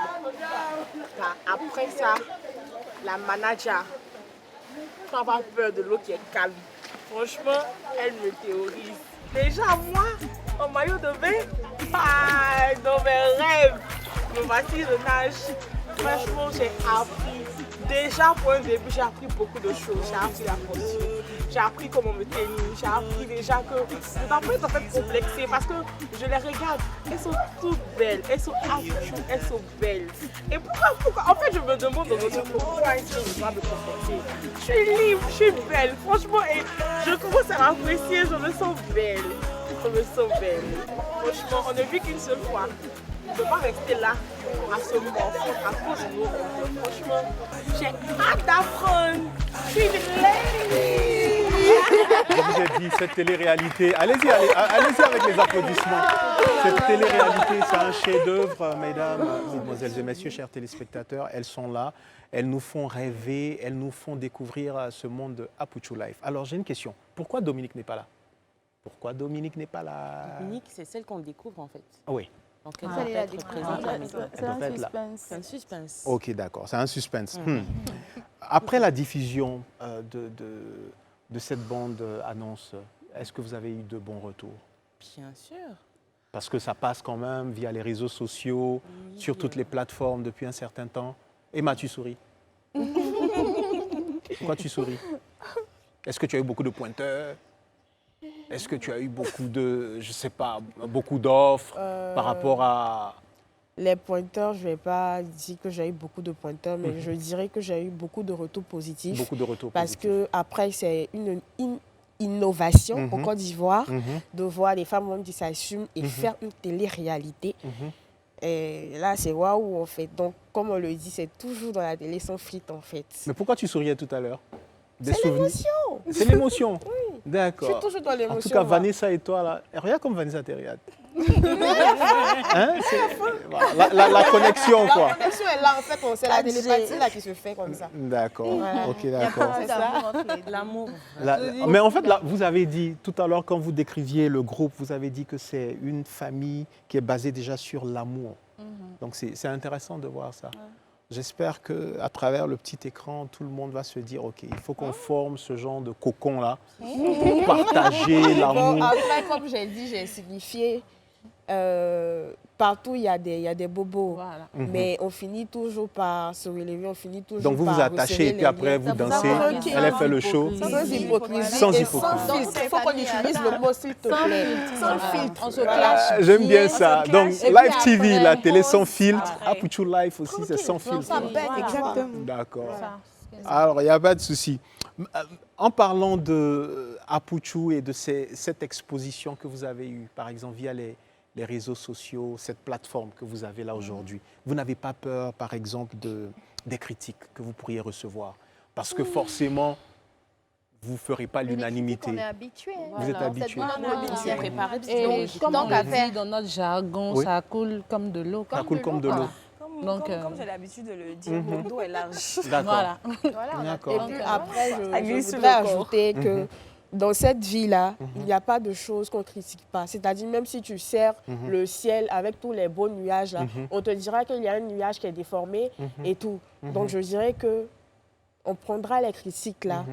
Après ça, la manager, faut avoir peur de l'eau qui est calme. Franchement, elle me théorise. Déjà, moi, en maillot de bain, dans mes rêves, me voici je nage. Franchement, j'ai appris. Déjà, pour un début, j'ai appris beaucoup de choses. J'ai appris la posture, j'ai appris comment me tenir, j'ai appris déjà que je ne dois pas être en fait complexée parce que je les regarde. Elles sont toutes belles, elles sont Apuchu, elles sont belles. Et pourquoi en fait, je me demande pourquoi est-ce que je dois me comporter. Je suis libre, je suis belle, franchement, et je commence à m'apprécier, je me sens belle. Je me sens belle. Franchement, on ne vit qu'une seule fois. Je ne peux pas rester là à se morfondre à cause de nous. Franchement, j'ai hâte d'apprendre. Je suis une lady. Je vous ai dit, cette télé-réalité, allez-y avec les applaudissements. Cette télé-réalité, c'est un chef-d'œuvre, mesdames, mesdemoiselles et messieurs, chers téléspectateurs. Elles sont là, elles nous font rêver, elles nous font découvrir ce monde de Apuchu Life. Alors, j'ai une question. Pourquoi Dominique n'est pas là? Pourquoi Dominique n'est pas là? Dominique, c'est celle qu'on découvre en fait. Oui. Donc elle doit être présente à la maison. C'est un suspense. C'est un suspense. Ok, d'accord, c'est un suspense. Après la diffusion de cette bande-annonce, est-ce que vous avez eu de bons retours? Bien sûr. Parce que ça passe quand même via les réseaux sociaux, Oui, sur toutes les plateformes depuis un certain temps. Emma, tu souris. Pourquoi tu souris? Est-ce que tu as eu beaucoup de pointeurs? Est-ce que tu as eu beaucoup de, je sais pas, beaucoup d'offres par rapport à... Les pointeurs, je ne vais pas dire que j'ai eu beaucoup de pointeurs, mais je dirais que j'ai eu beaucoup de retours positifs. Beaucoup de retours parce positifs. Parce qu'après, c'est une innovation au Côte d'Ivoire de voir des femmes qui s'assument et faire une télé-réalité. Et là, c'est waouh en fait. Donc, comme on le dit, c'est toujours dans la télé sans frites en fait. Mais pourquoi tu souriais tout à l'heure? C'est l'émotion. C'est l'émotion. Oui. D'accord. Je suis toujours dans l'émotion. En tout cas, Vanessa et toi, là, regarde comme Vanessa te regarde. Hein? La connexion, quoi. La connexion est là, en fait, c'est la télépathie là qui se fait comme ça. D'accord, ok, d'accord. C'est ça, l'amour. Mais en fait, là, vous avez dit, tout à l'heure, quand vous décriviez le groupe, vous avez dit que c'est une famille qui est basée déjà sur l'amour. Donc, c'est intéressant de voir ça. J'espère qu'à travers le petit écran, tout le monde va se dire, OK, il faut qu'on forme ce genre de cocon-là pour partager l'amour. Bon, après, comme j'ai dit, j'ai signifié, partout il y a des bobos, voilà. Mais on finit toujours par se relever, on finit toujours par... Donc vous vous attachez et puis après vous dansez, elle a fait le show. Sans hypocrisie. Sans et hypocrisie. sans filtre. Il faut qu'on utilise le mot s'il te plaît. Sans filtre. On se clash. J'aime bien ça. Donc Live TV, la télé sans filtre. Apuchu Life aussi, c'est sans filtre. Exactement. D'accord. Alors, il n'y a pas de souci. En parlant de Apuchu et de cette exposition que vous avez eue, par exemple, via les réseaux sociaux, cette plateforme que vous avez là aujourd'hui, vous n'avez pas peur, par exemple, des critiques que vous pourriez recevoir? Parce que forcément, vous ne ferez pas l'unanimité. On est habitué. Vous êtes habitué. On est préparé. Et comme on dit dans notre jargon, oui, ça coule comme de l'eau. Ça coule comme de l'eau. Comme j'ai l'habitude de le dire, le dos est large. D'accord. Et puis après, je voudrais ajouter que dans cette vie-là, il n'y a pas de choses qu'on ne critique pas. C'est-à-dire, même si tu sers le ciel avec tous les beaux nuages, là, on te dira qu'il y a un nuage qui est déformé et tout. Donc, je dirais qu'on prendra les critiques là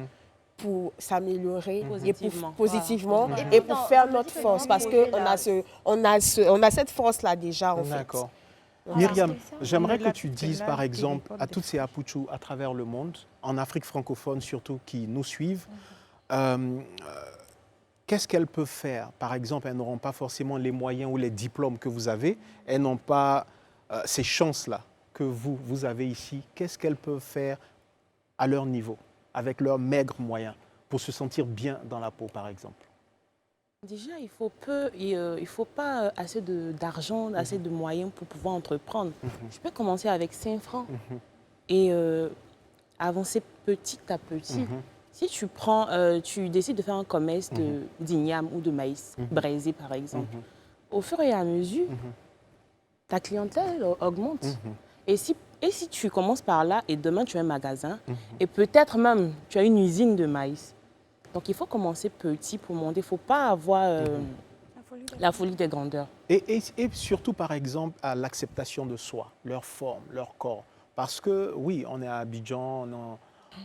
pour s'améliorer et pour positivement et pour faire notre force parce qu'on a cette force-là déjà en fait. D'accord. Myriam, j'aimerais que tu dises par exemple à toutes ces Apouchous à travers le monde, en Afrique francophone surtout, qui nous suivent, qu'est-ce qu'elles peuvent faire? Par exemple, elles n'auront pas forcément les moyens ou les diplômes que vous avez, elles n'ont pas ces chances-là que vous avez ici. Qu'est-ce qu'elles peuvent faire à leur niveau, avec leurs maigres moyens, pour se sentir bien dans la peau, par exemple? Déjà, il faut pas assez d'argent, assez de moyens pour pouvoir entreprendre. Je peux commencer avec 5 francs et avancer petit à petit. Si tu décides de faire un commerce d'igname ou de maïs braisé, par exemple, au fur et à mesure, ta clientèle augmente. Et si tu commences par là et demain tu as un magasin et peut-être même tu as une usine de maïs, donc il faut commencer petit pour monter. Il ne faut pas avoir la folie des grandeurs. Et surtout par exemple à l'acceptation de soi, leur forme, leur corps. Parce que oui, on est à Abidjan,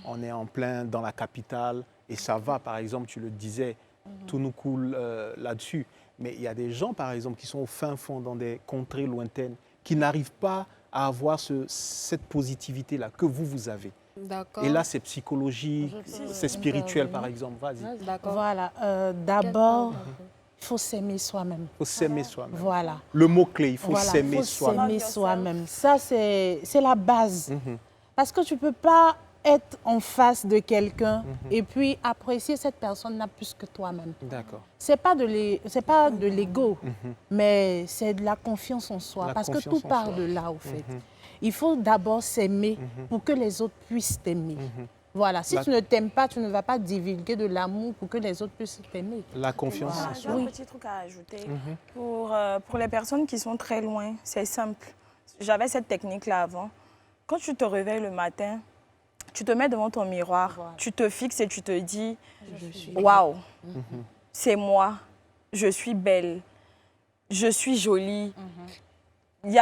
on est en plein dans la capitale et ça va, par exemple, tu le disais, tout nous coule là-dessus. Mais il y a des gens, par exemple, qui sont au fin fond dans des contrées lointaines, qui n'arrivent pas à avoir cette positivité-là que vous avez. Et là, c'est psychologique, c'est spirituel, par exemple. Vas-y. Voilà. D'abord, il faut s'aimer soi-même. Il faut s'aimer soi-même. Voilà. Le mot-clé, il faut s'aimer soi-même. S'aimer soi-même. Ça, c'est la base. Parce que tu ne peux pas être en face de quelqu'un et puis apprécier cette personne-là plus que toi-même. D'accord. C'est pas de l'ego, mais c'est de la confiance en soi. Parce que tout part de là, au fait. Il faut d'abord s'aimer pour que les autres puissent t'aimer. Voilà. Si tu ne t'aimes pas, tu ne vas pas divulguer de l'amour pour que les autres puissent t'aimer. La confiance en soi. J'ai un petit truc à ajouter. Pour les personnes qui sont très loin, c'est simple. J'avais cette technique-là avant. Quand tu te réveilles le matin, tu te mets devant ton miroir, tu te fixes et tu te dis « Waouh, c'est moi, je suis belle, je suis jolie. » Il n'y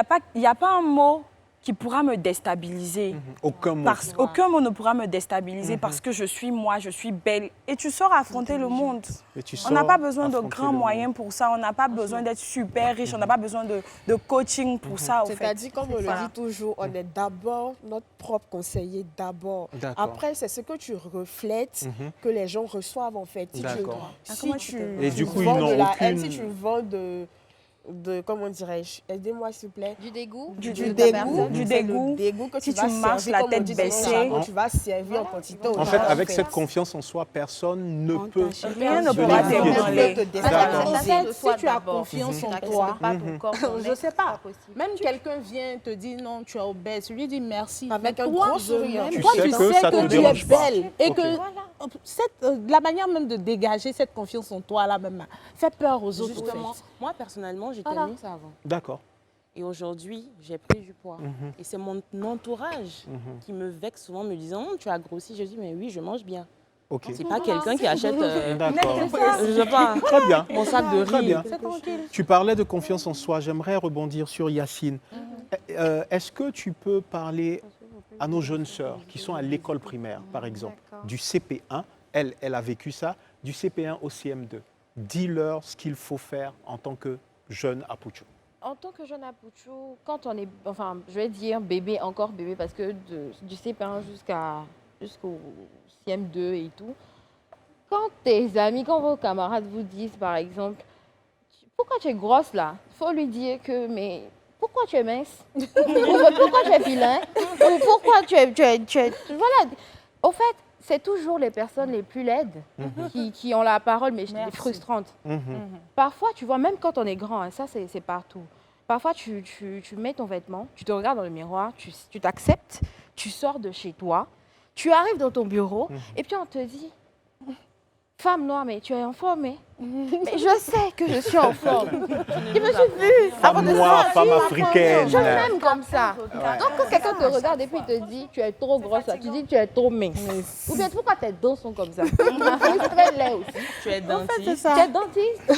a pas un mot qui pourra me déstabiliser. Aucun mot. Aucun mot ne pourra me déstabiliser parce que je suis moi, je suis belle. Et tu sors affronter le monde. On n'a pas besoin de grands moyens pour ça. On n'a pas besoin d'être super riche. On n'a pas besoin de coaching pour ça. C'est-à-dire, comme on le dit toujours, on est d'abord notre propre conseiller, d'abord. Après, c'est ce que tu reflètes que les gens reçoivent, en fait. Et du coup, ils n'ont aucune... Si tu vends comment dirais-je, aidez-moi s'il vous plaît. Du dégoût. Du dégoût que si tu marches la tête baissée. Tu vas servir en quantité. En fait, avec cette confiance en soi, personne ne peut... Rien ne pourra t'ébranler. Si tu as confiance en toi, je ne sais pas, même quelqu'un vient te dire non, tu es obèse, tu lui dis merci. Avec un gros sourire. Toi, tu sais que tu es belle et que la manière même de dégager cette confiance en toi là même fait peur aux autres. Justement, moi personnellement, j'étais mince avant. D'accord. Et aujourd'hui, j'ai pris du poids. Et c'est mon entourage qui me vexe souvent, me disant tu as grossi. Je dis mais oui, je mange bien. Okay. C'est pas quelqu'un qui achète je sais pas, très bien. Mon sac de riz. Très bien. Tu parlais de confiance en soi. J'aimerais rebondir sur Yacine. Est-ce que tu peux parler à nos jeunes sœurs qui sont à l'école primaire, par exemple, du CP1, elle a vécu ça, du CP1 au CM2. Dis-leur ce qu'il faut faire en tant que jeune Apouchou. En tant que jeune Apouchou, quand on est, enfin, je vais dire bébé, encore bébé, parce que du CP1 jusqu'au CM2 et tout, quand tes amis, quand vos camarades vous disent, par exemple, pourquoi tu es grosse là, il faut lui dire que, mais pourquoi tu es mince? Pourquoi tu es vilain? Ou pourquoi tu es... Voilà. Au fait, c'est toujours les personnes les plus laides qui ont la parole, mais frustrantes. Parfois, tu vois, même quand on est grand, hein, ça c'est partout. Parfois, tu mets ton vêtement, tu te regardes dans le miroir, tu t'acceptes, tu sors de chez toi, tu arrives dans ton bureau, et puis on te dit, femme noire, mais tu es en forme, Mais je sais que je suis en forme. Je me suis vue. Femme-moi, femme africaine. Je m'aime comme ça. Donc quand quelqu'un te regarde et puis il te dit tu es trop grosse, tu dis tu es trop mince. Ou bien pourquoi tes dos sont comme ça. C'est très laid aussi. Tu es dentiste. Tu es dentiste.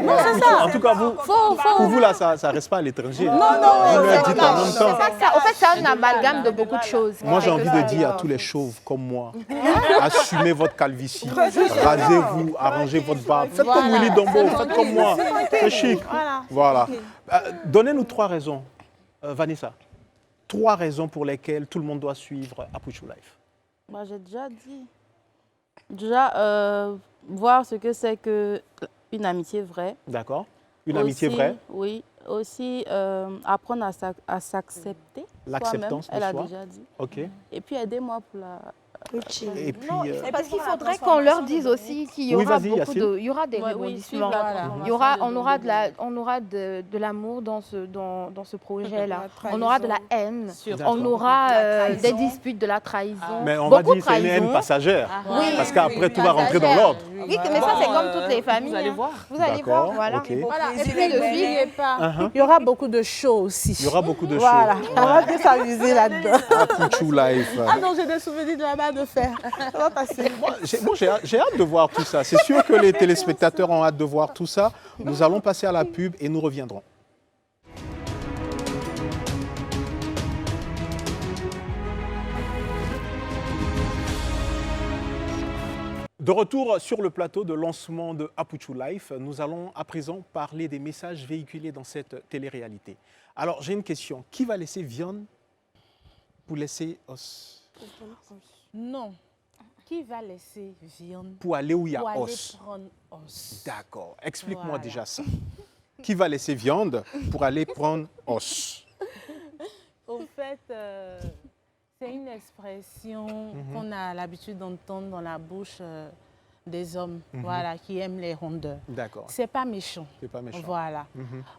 Non, c'est ça. En tout cas, vous, pour vous, là, ça ne reste pas à l'étranger. Non, vous le dites en même temps. En fait, c'est un amalgame de beaucoup de choses. Moi, j'ai envie de dire à tous les chauves comme moi, assumez votre calvitie, rasez-vous, arrangez votre barbe, faites comme Willy Dombo, faites comme moi, c'est chic. Voilà. Donnez-nous 3 raisons, Vanessa, 3 raisons pour lesquelles tout le monde doit suivre Apuchu Life. Bah, j'ai déjà dit. Déjà, voir ce que c'est qu'une amitié vraie. D'accord. Une amitié vraie. Oui. Aussi, apprendre à s'accepter. L'acceptance de soi. Elle a déjà dit. OK. Et puis, aidez-moi pour la... Et puis, parce qu'il faudrait qu'on leur dise aussi qu'il y aura il y aura des rebondissements. On aura de l'amour dans ce projet-là. On aura de la haine. On aura des disputes, de la trahison. Mais on va dire que c'est une haine passagère. Parce qu'après, tout va rentrer dans l'ordre. Oui, mais ça, c'est comme toutes les familles. Vous allez voir. Vous allez voir, voilà. Okay. Et puis de suite, il y aura beaucoup de shows aussi. Il y aura beaucoup de Voilà, shows. on va bien s'amuser là-dedans. Apuchu Life. Ah non, j'ai des souvenirs de là-bas de faire. Ça va passer. Moi, j'ai hâte de voir tout ça. C'est sûr que les téléspectateurs ont hâte de voir tout ça. Nous allons passer à la pub et nous reviendrons. De retour sur le plateau de lancement de Apuchu Life, nous allons à présent parler des messages véhiculés dans cette télé-réalité. Alors, j'ai une question. Qui va laisser viande pour laisser os? Non. Qui va laisser viande pour aller où il y a pour os? aller prendre os. D'accord. Explique-moi déjà ça. Qui va laisser viande pour aller prendre os? Au fait, c'est une expression qu'on a l'habitude d'entendre dans la bouche des hommes, voilà, qui aiment les rondeurs. D'accord. C'est pas méchant. C'est pas méchant. Voilà.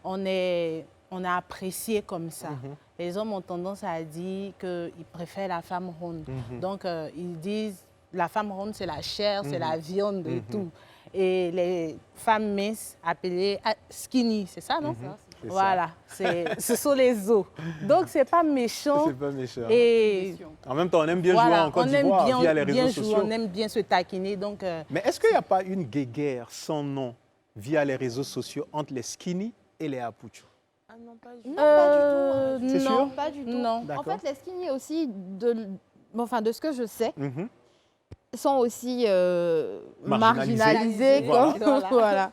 On a apprécié comme ça. Les hommes ont tendance à dire qu'ils préfèrent la femme ronde. Donc, ils disent la femme ronde, c'est la chair, c'est la viande et tout. Et les femmes minces appelées skinny, c'est ça, non? Voilà, ce sont les os. Donc, c'est pas méchant. C'est pas méchant. Et en même temps, on aime bien jouer en Côte d'Ivoire via les réseaux sociaux. On aime bien se taquiner. Donc, mais est-ce qu'il n'y a pas une guéguerre sans nom via les réseaux sociaux entre les skinny et les Apuchu? Non, pas du tout. C'est sûr? Pas du tout. Non. En fait, les skinny aussi, de ce que je sais, sont aussi marginalisées. Voilà.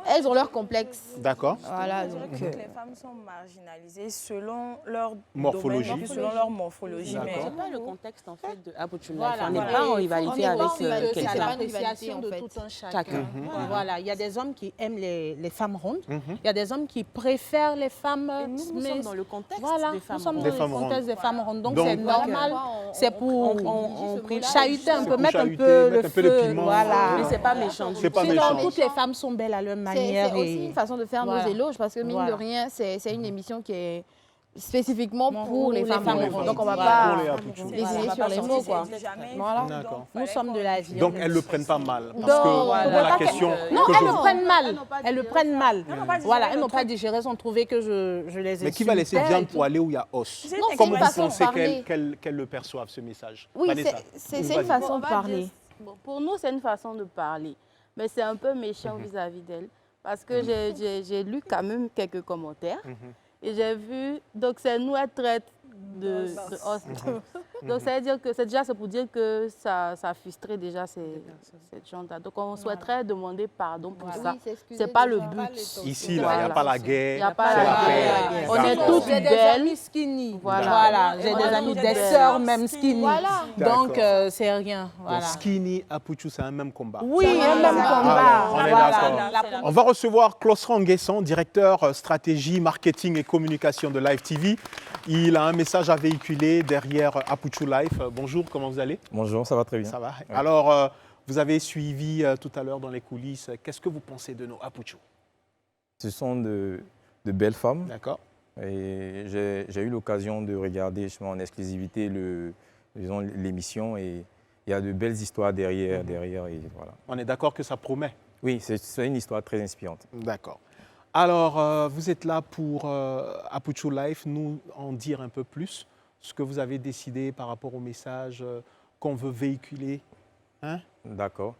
Elles ont leur complexe. D'accord. Voilà, Toutes les femmes sont marginalisées selon leur morphologie. domaine, selon leur morphologie. Mais c'est pas le contexte en fait de Apuchu Life. Voilà, on n'est pas en rivalité avec c'est quelqu'un. l'appréciation de tout un chacun. Voilà, il y a des hommes qui aiment les femmes rondes. Il y a des hommes qui préfèrent les femmes. Nous sommes dans le contexte des femmes nous sommes rondes. dans le contexte des femmes rondes. Donc c'est normal. C'est pour on chahuter un peu, mettre un chahuter, peu mettre le un peu de feu. piment. Voilà. Mais c'est pas méchant. C'est pas Sinon, méchant. toutes les femmes sont belles à leur manière. C'est aussi une façon de faire nos éloges parce que mine de rien, c'est une émission qui est spécifiquement pour les femmes rondes. Donc on ne va pas les aider sur les mots, quoi. Voilà. Nous sommes de la vie. Donc elles ne le prennent pas mal. Parce que pour la question. Non, elles le prennent mal. Elles le prennent mal. Voilà, elles n'ont pas digéré, elles ont trouvé que je les ai. Mais qui va laisser viande pour aller où il y a os? Comment vous pensez qu'elles le perçoivent, ce message? Oui, c'est une façon de parler. Pour nous, c'est une façon de parler. Mais c'est un peu méchant vis-à-vis d'elle. Parce que j'ai lu quand même quelques commentaires. Et j'ai vu, donc c'est nous elle traite de os. Donc ça veut dire que c'est pour dire que ça frustrait déjà cette gente-là. Donc on souhaiterait demander pardon pour ça. C'est pas le but. Ici, là, il n'y a pas la guerre. Il n'y a pas la guerre. On est toutes J'ai des belles. amis skinny. Voilà. J'ai des amis, des sœurs même skinny. Donc c'est rien. Donc, skinny, Apuchu, c'est un même combat. Oui, un même combat. On est d'accord. On va recevoir Klaus Ranguesson, directeur stratégie, marketing et communication de Live TV. Il a un message à véhiculer derrière Apuchu Life. Bonjour, comment vous allez? Bonjour, ça va très bien. Ça va. Ouais. Alors, vous avez suivi tout à l'heure dans les coulisses. Qu'est-ce que vous pensez de nos Apuchu? Ce sont de belles femmes. D'accord. Et j'ai eu l'occasion de regarder en exclusivité l'émission et il y a de belles histoires derrière. Et voilà. On est d'accord que ça promet. Oui, c'est une histoire très inspirante. D'accord. Alors, vous êtes là pour Apuchu Life, nous en dire un peu plus, ce que vous avez décidé par rapport au message qu'on veut véhiculer. Hein? D'accord.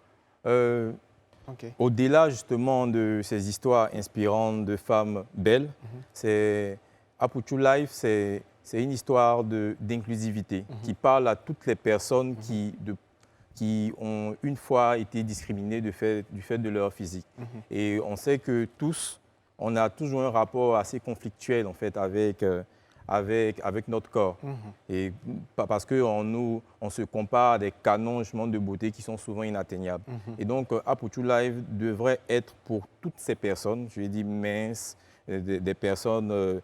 Okay. Au-delà justement de ces histoires inspirantes de femmes belles, c'est Apuchu Life, c'est une histoire d'inclusivité qui parle à toutes les personnes qui ont une fois été discriminées du fait de leur physique. Et on sait que tous, on a toujours un rapport assez conflictuel en fait avec notre corps. Et parce qu'on se compare à des canons de beauté qui sont souvent inatteignables. Et donc, Apuchu Life devrait être pour toutes ces personnes, je vais dire minces, des personnes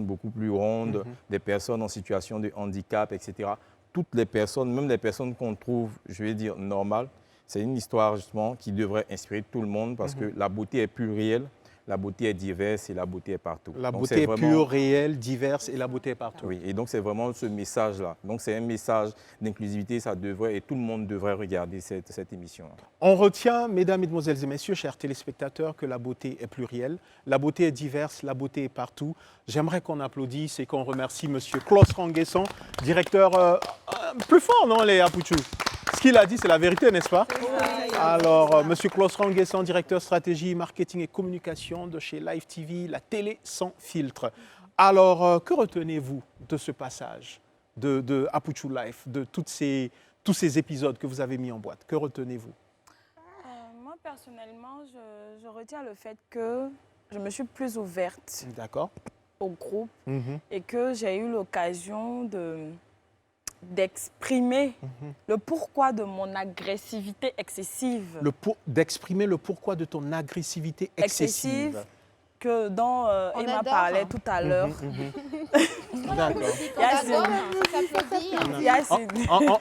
beaucoup plus rondes, des personnes en situation de handicap, etc. Toutes les personnes, même les personnes qu'on trouve, je vais dire, normales, c'est une histoire justement qui devrait inspirer tout le monde parce que la beauté est plurielle, la beauté est diverse et la beauté est partout. La beauté est pure, réelle, diverse et la beauté est partout. Oui, et donc c'est vraiment ce message-là. Donc c'est un message d'inclusivité, et tout le monde devrait regarder cette émission-là. On retient, mesdames, mesdemoiselles et messieurs, chers téléspectateurs, que la beauté est plurielle, la beauté est diverse, la beauté est partout. J'aimerais qu'on applaudisse et qu'on remercie M. Klaus Ranguesson, directeur plus fort, non, les Apuchu? Ce qu'il a dit, c'est la vérité, n'est-ce pas? Alors, M. Klaus Ranguesson, directeur stratégie, marketing et communication de chez Live TV, la télé sans filtre. Alors, que retenez-vous de ce passage de Apuchu Life, de tous ces épisodes que vous avez mis en boîte? Que retenez-vous? Moi, personnellement, je retiens le fait que je me suis plus ouverte au groupe et que j'ai eu l'occasion d'exprimer le pourquoi de mon agressivité excessive. D'exprimer le pourquoi de ton agressivité excessive. Que dont Emma parlait tout à l'heure. D'accord.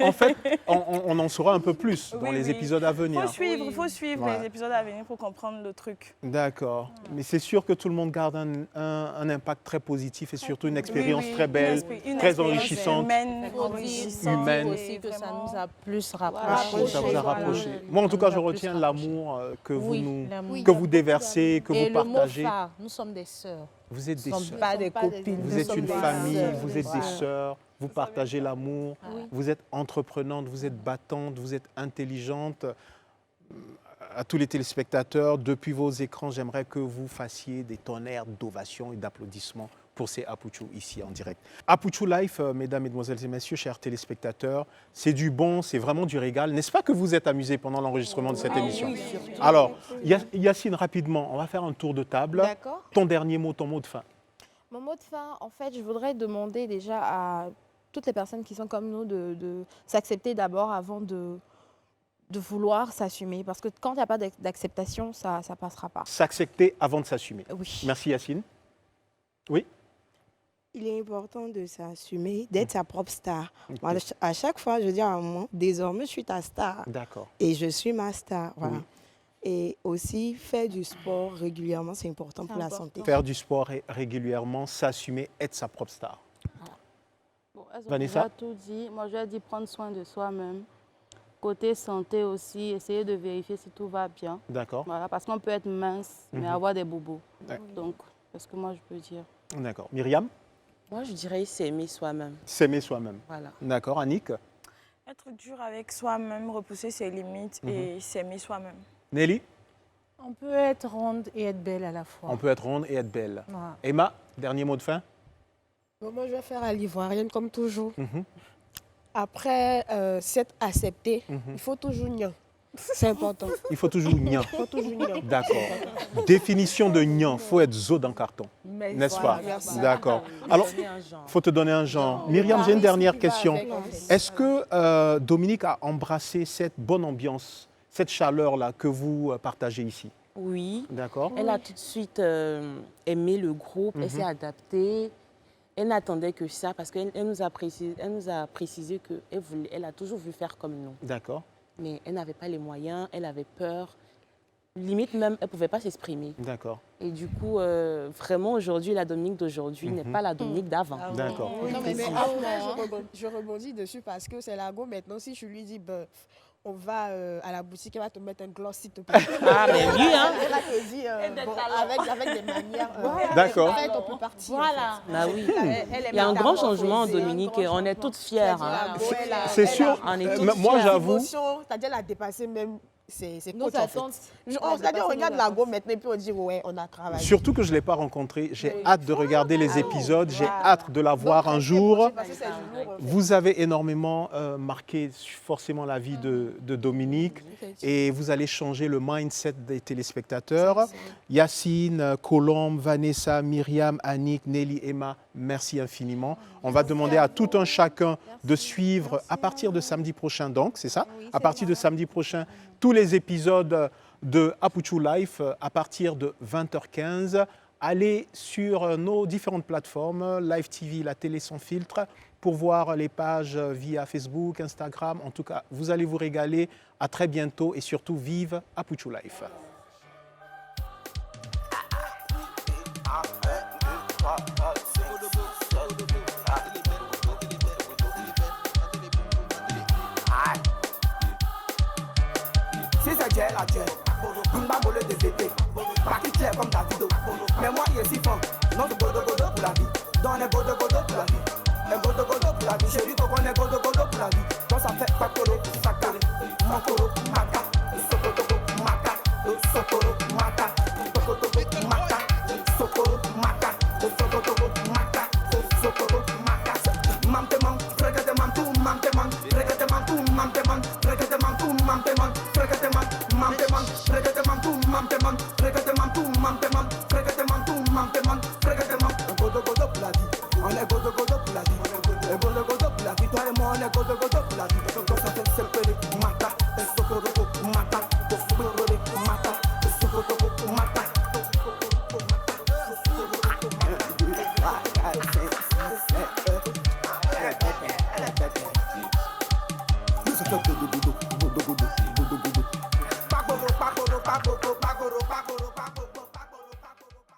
En fait, on en saura un peu plus dans les épisodes à venir. Il faut suivre les épisodes à venir pour comprendre le truc. D'accord. Mais c'est sûr que tout le monde garde un impact très positif et surtout une expérience très belle, très enrichissante. Humaine. Aussi que ça nous a plus rapprochés. Ça vous a rapproché. Moi, en tout cas, je retiens l'amour que vous déversez, que vous partagez. Nous sommes des sœurs. Vous êtes des sœurs. Nous ne sommes pas des copines. Vous êtes une famille, vous êtes des sœurs, vous partagez l'amour, vous êtes entreprenante, vous êtes battante, vous êtes intelligente. À tous les téléspectateurs, depuis vos écrans, j'aimerais que vous fassiez des tonnerres d'ovations et d'applaudissements pour ces Apuchu ici en direct. Apuchu Life, mesdames, mesdemoiselles et messieurs, chers téléspectateurs, c'est du bon, c'est vraiment du régal. N'est-ce pas que vous êtes amusés pendant l'enregistrement de cette émission? Oui, surtout. Alors, Yacine, rapidement, on va faire un tour de table. D'accord. Ton dernier mot, ton mot de fin. Mon mot de fin, en fait, je voudrais demander déjà à toutes les personnes qui sont comme nous de s'accepter d'abord avant de vouloir s'assumer. Parce que quand il n'y a pas d'acceptation, ça ne passera pas. S'accepter avant de s'assumer. Oui. Merci Yacine. Oui. Il est important de s'assumer, d'être sa propre star. Moi, à chaque fois, je dis à un moment, désormais, je suis ta star. D'accord. Et je suis ma star. Voilà. Oui. Et aussi, faire du sport régulièrement, c'est important pour la santé. Faire du sport régulièrement, s'assumer, être sa propre star. Bon, elles ont Vanessa? déjà tout dit. Moi, je vais dire prendre soin de soi-même. Côté santé aussi, essayer de vérifier si tout va bien. D'accord. Voilà, parce qu'on peut être mince, mais avoir des bobos. Donc, c'est ce que moi, je peux dire. D'accord. Myriam? Moi, je dirais s'aimer soi-même. S'aimer soi-même. Voilà. D'accord. Annick? Être dur avec soi-même, repousser ses limites et s'aimer soi-même. Nelly? On peut être ronde et être belle à la fois. On peut être ronde et être belle. Ouais. Emma, dernier mot de fin? Bon, moi, je vais faire à l'ivoirienne comme toujours. Après s'être accepté, il faut toujours nian. C'est important. Il faut toujours nian. Il faut toujours nian. D'accord. Définition de nian, il faut être zo dans le carton. N'est-ce pas? D'accord. Alors, il faut te donner un genre. Myriam, j'ai une dernière question. Est-ce que Dominique a embrassé cette bonne ambiance, cette chaleur-là que vous partagez ici? Oui. D'accord. Elle a tout de suite aimé le groupe, elle s'est adaptée. Elle n'attendait que ça parce qu'elle nous a précisé qu'elle a toujours voulu faire comme nous. D'accord. Mais elle n'avait pas les moyens, elle avait peur. limite même, elle ne pouvait pas s'exprimer. D'accord. Et du coup, vraiment aujourd'hui, la Dominique d'aujourd'hui n'est pas la Dominique d'avant. D'accord. Non, mais je rebondis dessus parce que c'est la go maintenant. Si je lui dis, on va à la boutique, elle va te mettre un gloss, s'il te plaît. Ah, mais oui, hein. Elle va te dire, avec des manières. D'accord. En fait, on peut partir. Voilà. Bah oui. Il y a un grand changement, Dominique, et on est toutes fières. Hein. C'est sûr. Moi, j'avoue. C'est-à-dire, elle a dépassé même ses coachs, attentes. en fait. C'est-à-dire, on regarde la go maintenant et puis on dit, ouais, on a travaillé. Surtout que je ne l'ai pas rencontrée. J'ai hâte de regarder les épisodes. J'ai hâte de la voir un jour. Vous avez énormément marqué forcément la vie de Dominique et vous allez changer le mindset des téléspectateurs. Yacine, Colombe, Vanessa, Myriam, Annick, Nelly, Emma, merci infiniment. On va demander à tout un chacun de suivre à partir de samedi prochain, donc, c'est ça? À partir de samedi prochain, tous les épisodes de Apuchu Life à partir de 20h15. Allez sur nos différentes plateformes, Live TV, la télé sans filtre, pour voir les pages via Facebook, Instagram. En tout cas, vous allez vous régaler. À très bientôt et surtout, vive Apuchu Life. Si c'est Dieu, la Dieu, nous va voler des épées, pas qui clair comme Davido. Mais moi, il est si fort, non de godo godo pour la vie. Dans les godo godo pour la vie, un godo godo pour la vie. Chérie, qu'on est godo godo pour la vie. Donc ça fait pas coro, saka, makoro, maka, sokotoko, maka, sokoro, maka, sokotoko, maka, sokoro, maka, sokotoko, maka, sokoro, maka. Mamte mam, fregate mam tu, mamte mam, fregate mam tu, mamte mam, fregate mam tu, mamte mam, fregate mam, mamte mam, fregate mam tu, mamte mam, fregate mam tu, mamte mam, fregate mam tu, mamte mam, fregate mam. Godo godo pour la vie, on est godo godo pour la vie, godo godo pour la vie. Toi et moi on est godo godo pour la vie. Donc ça fait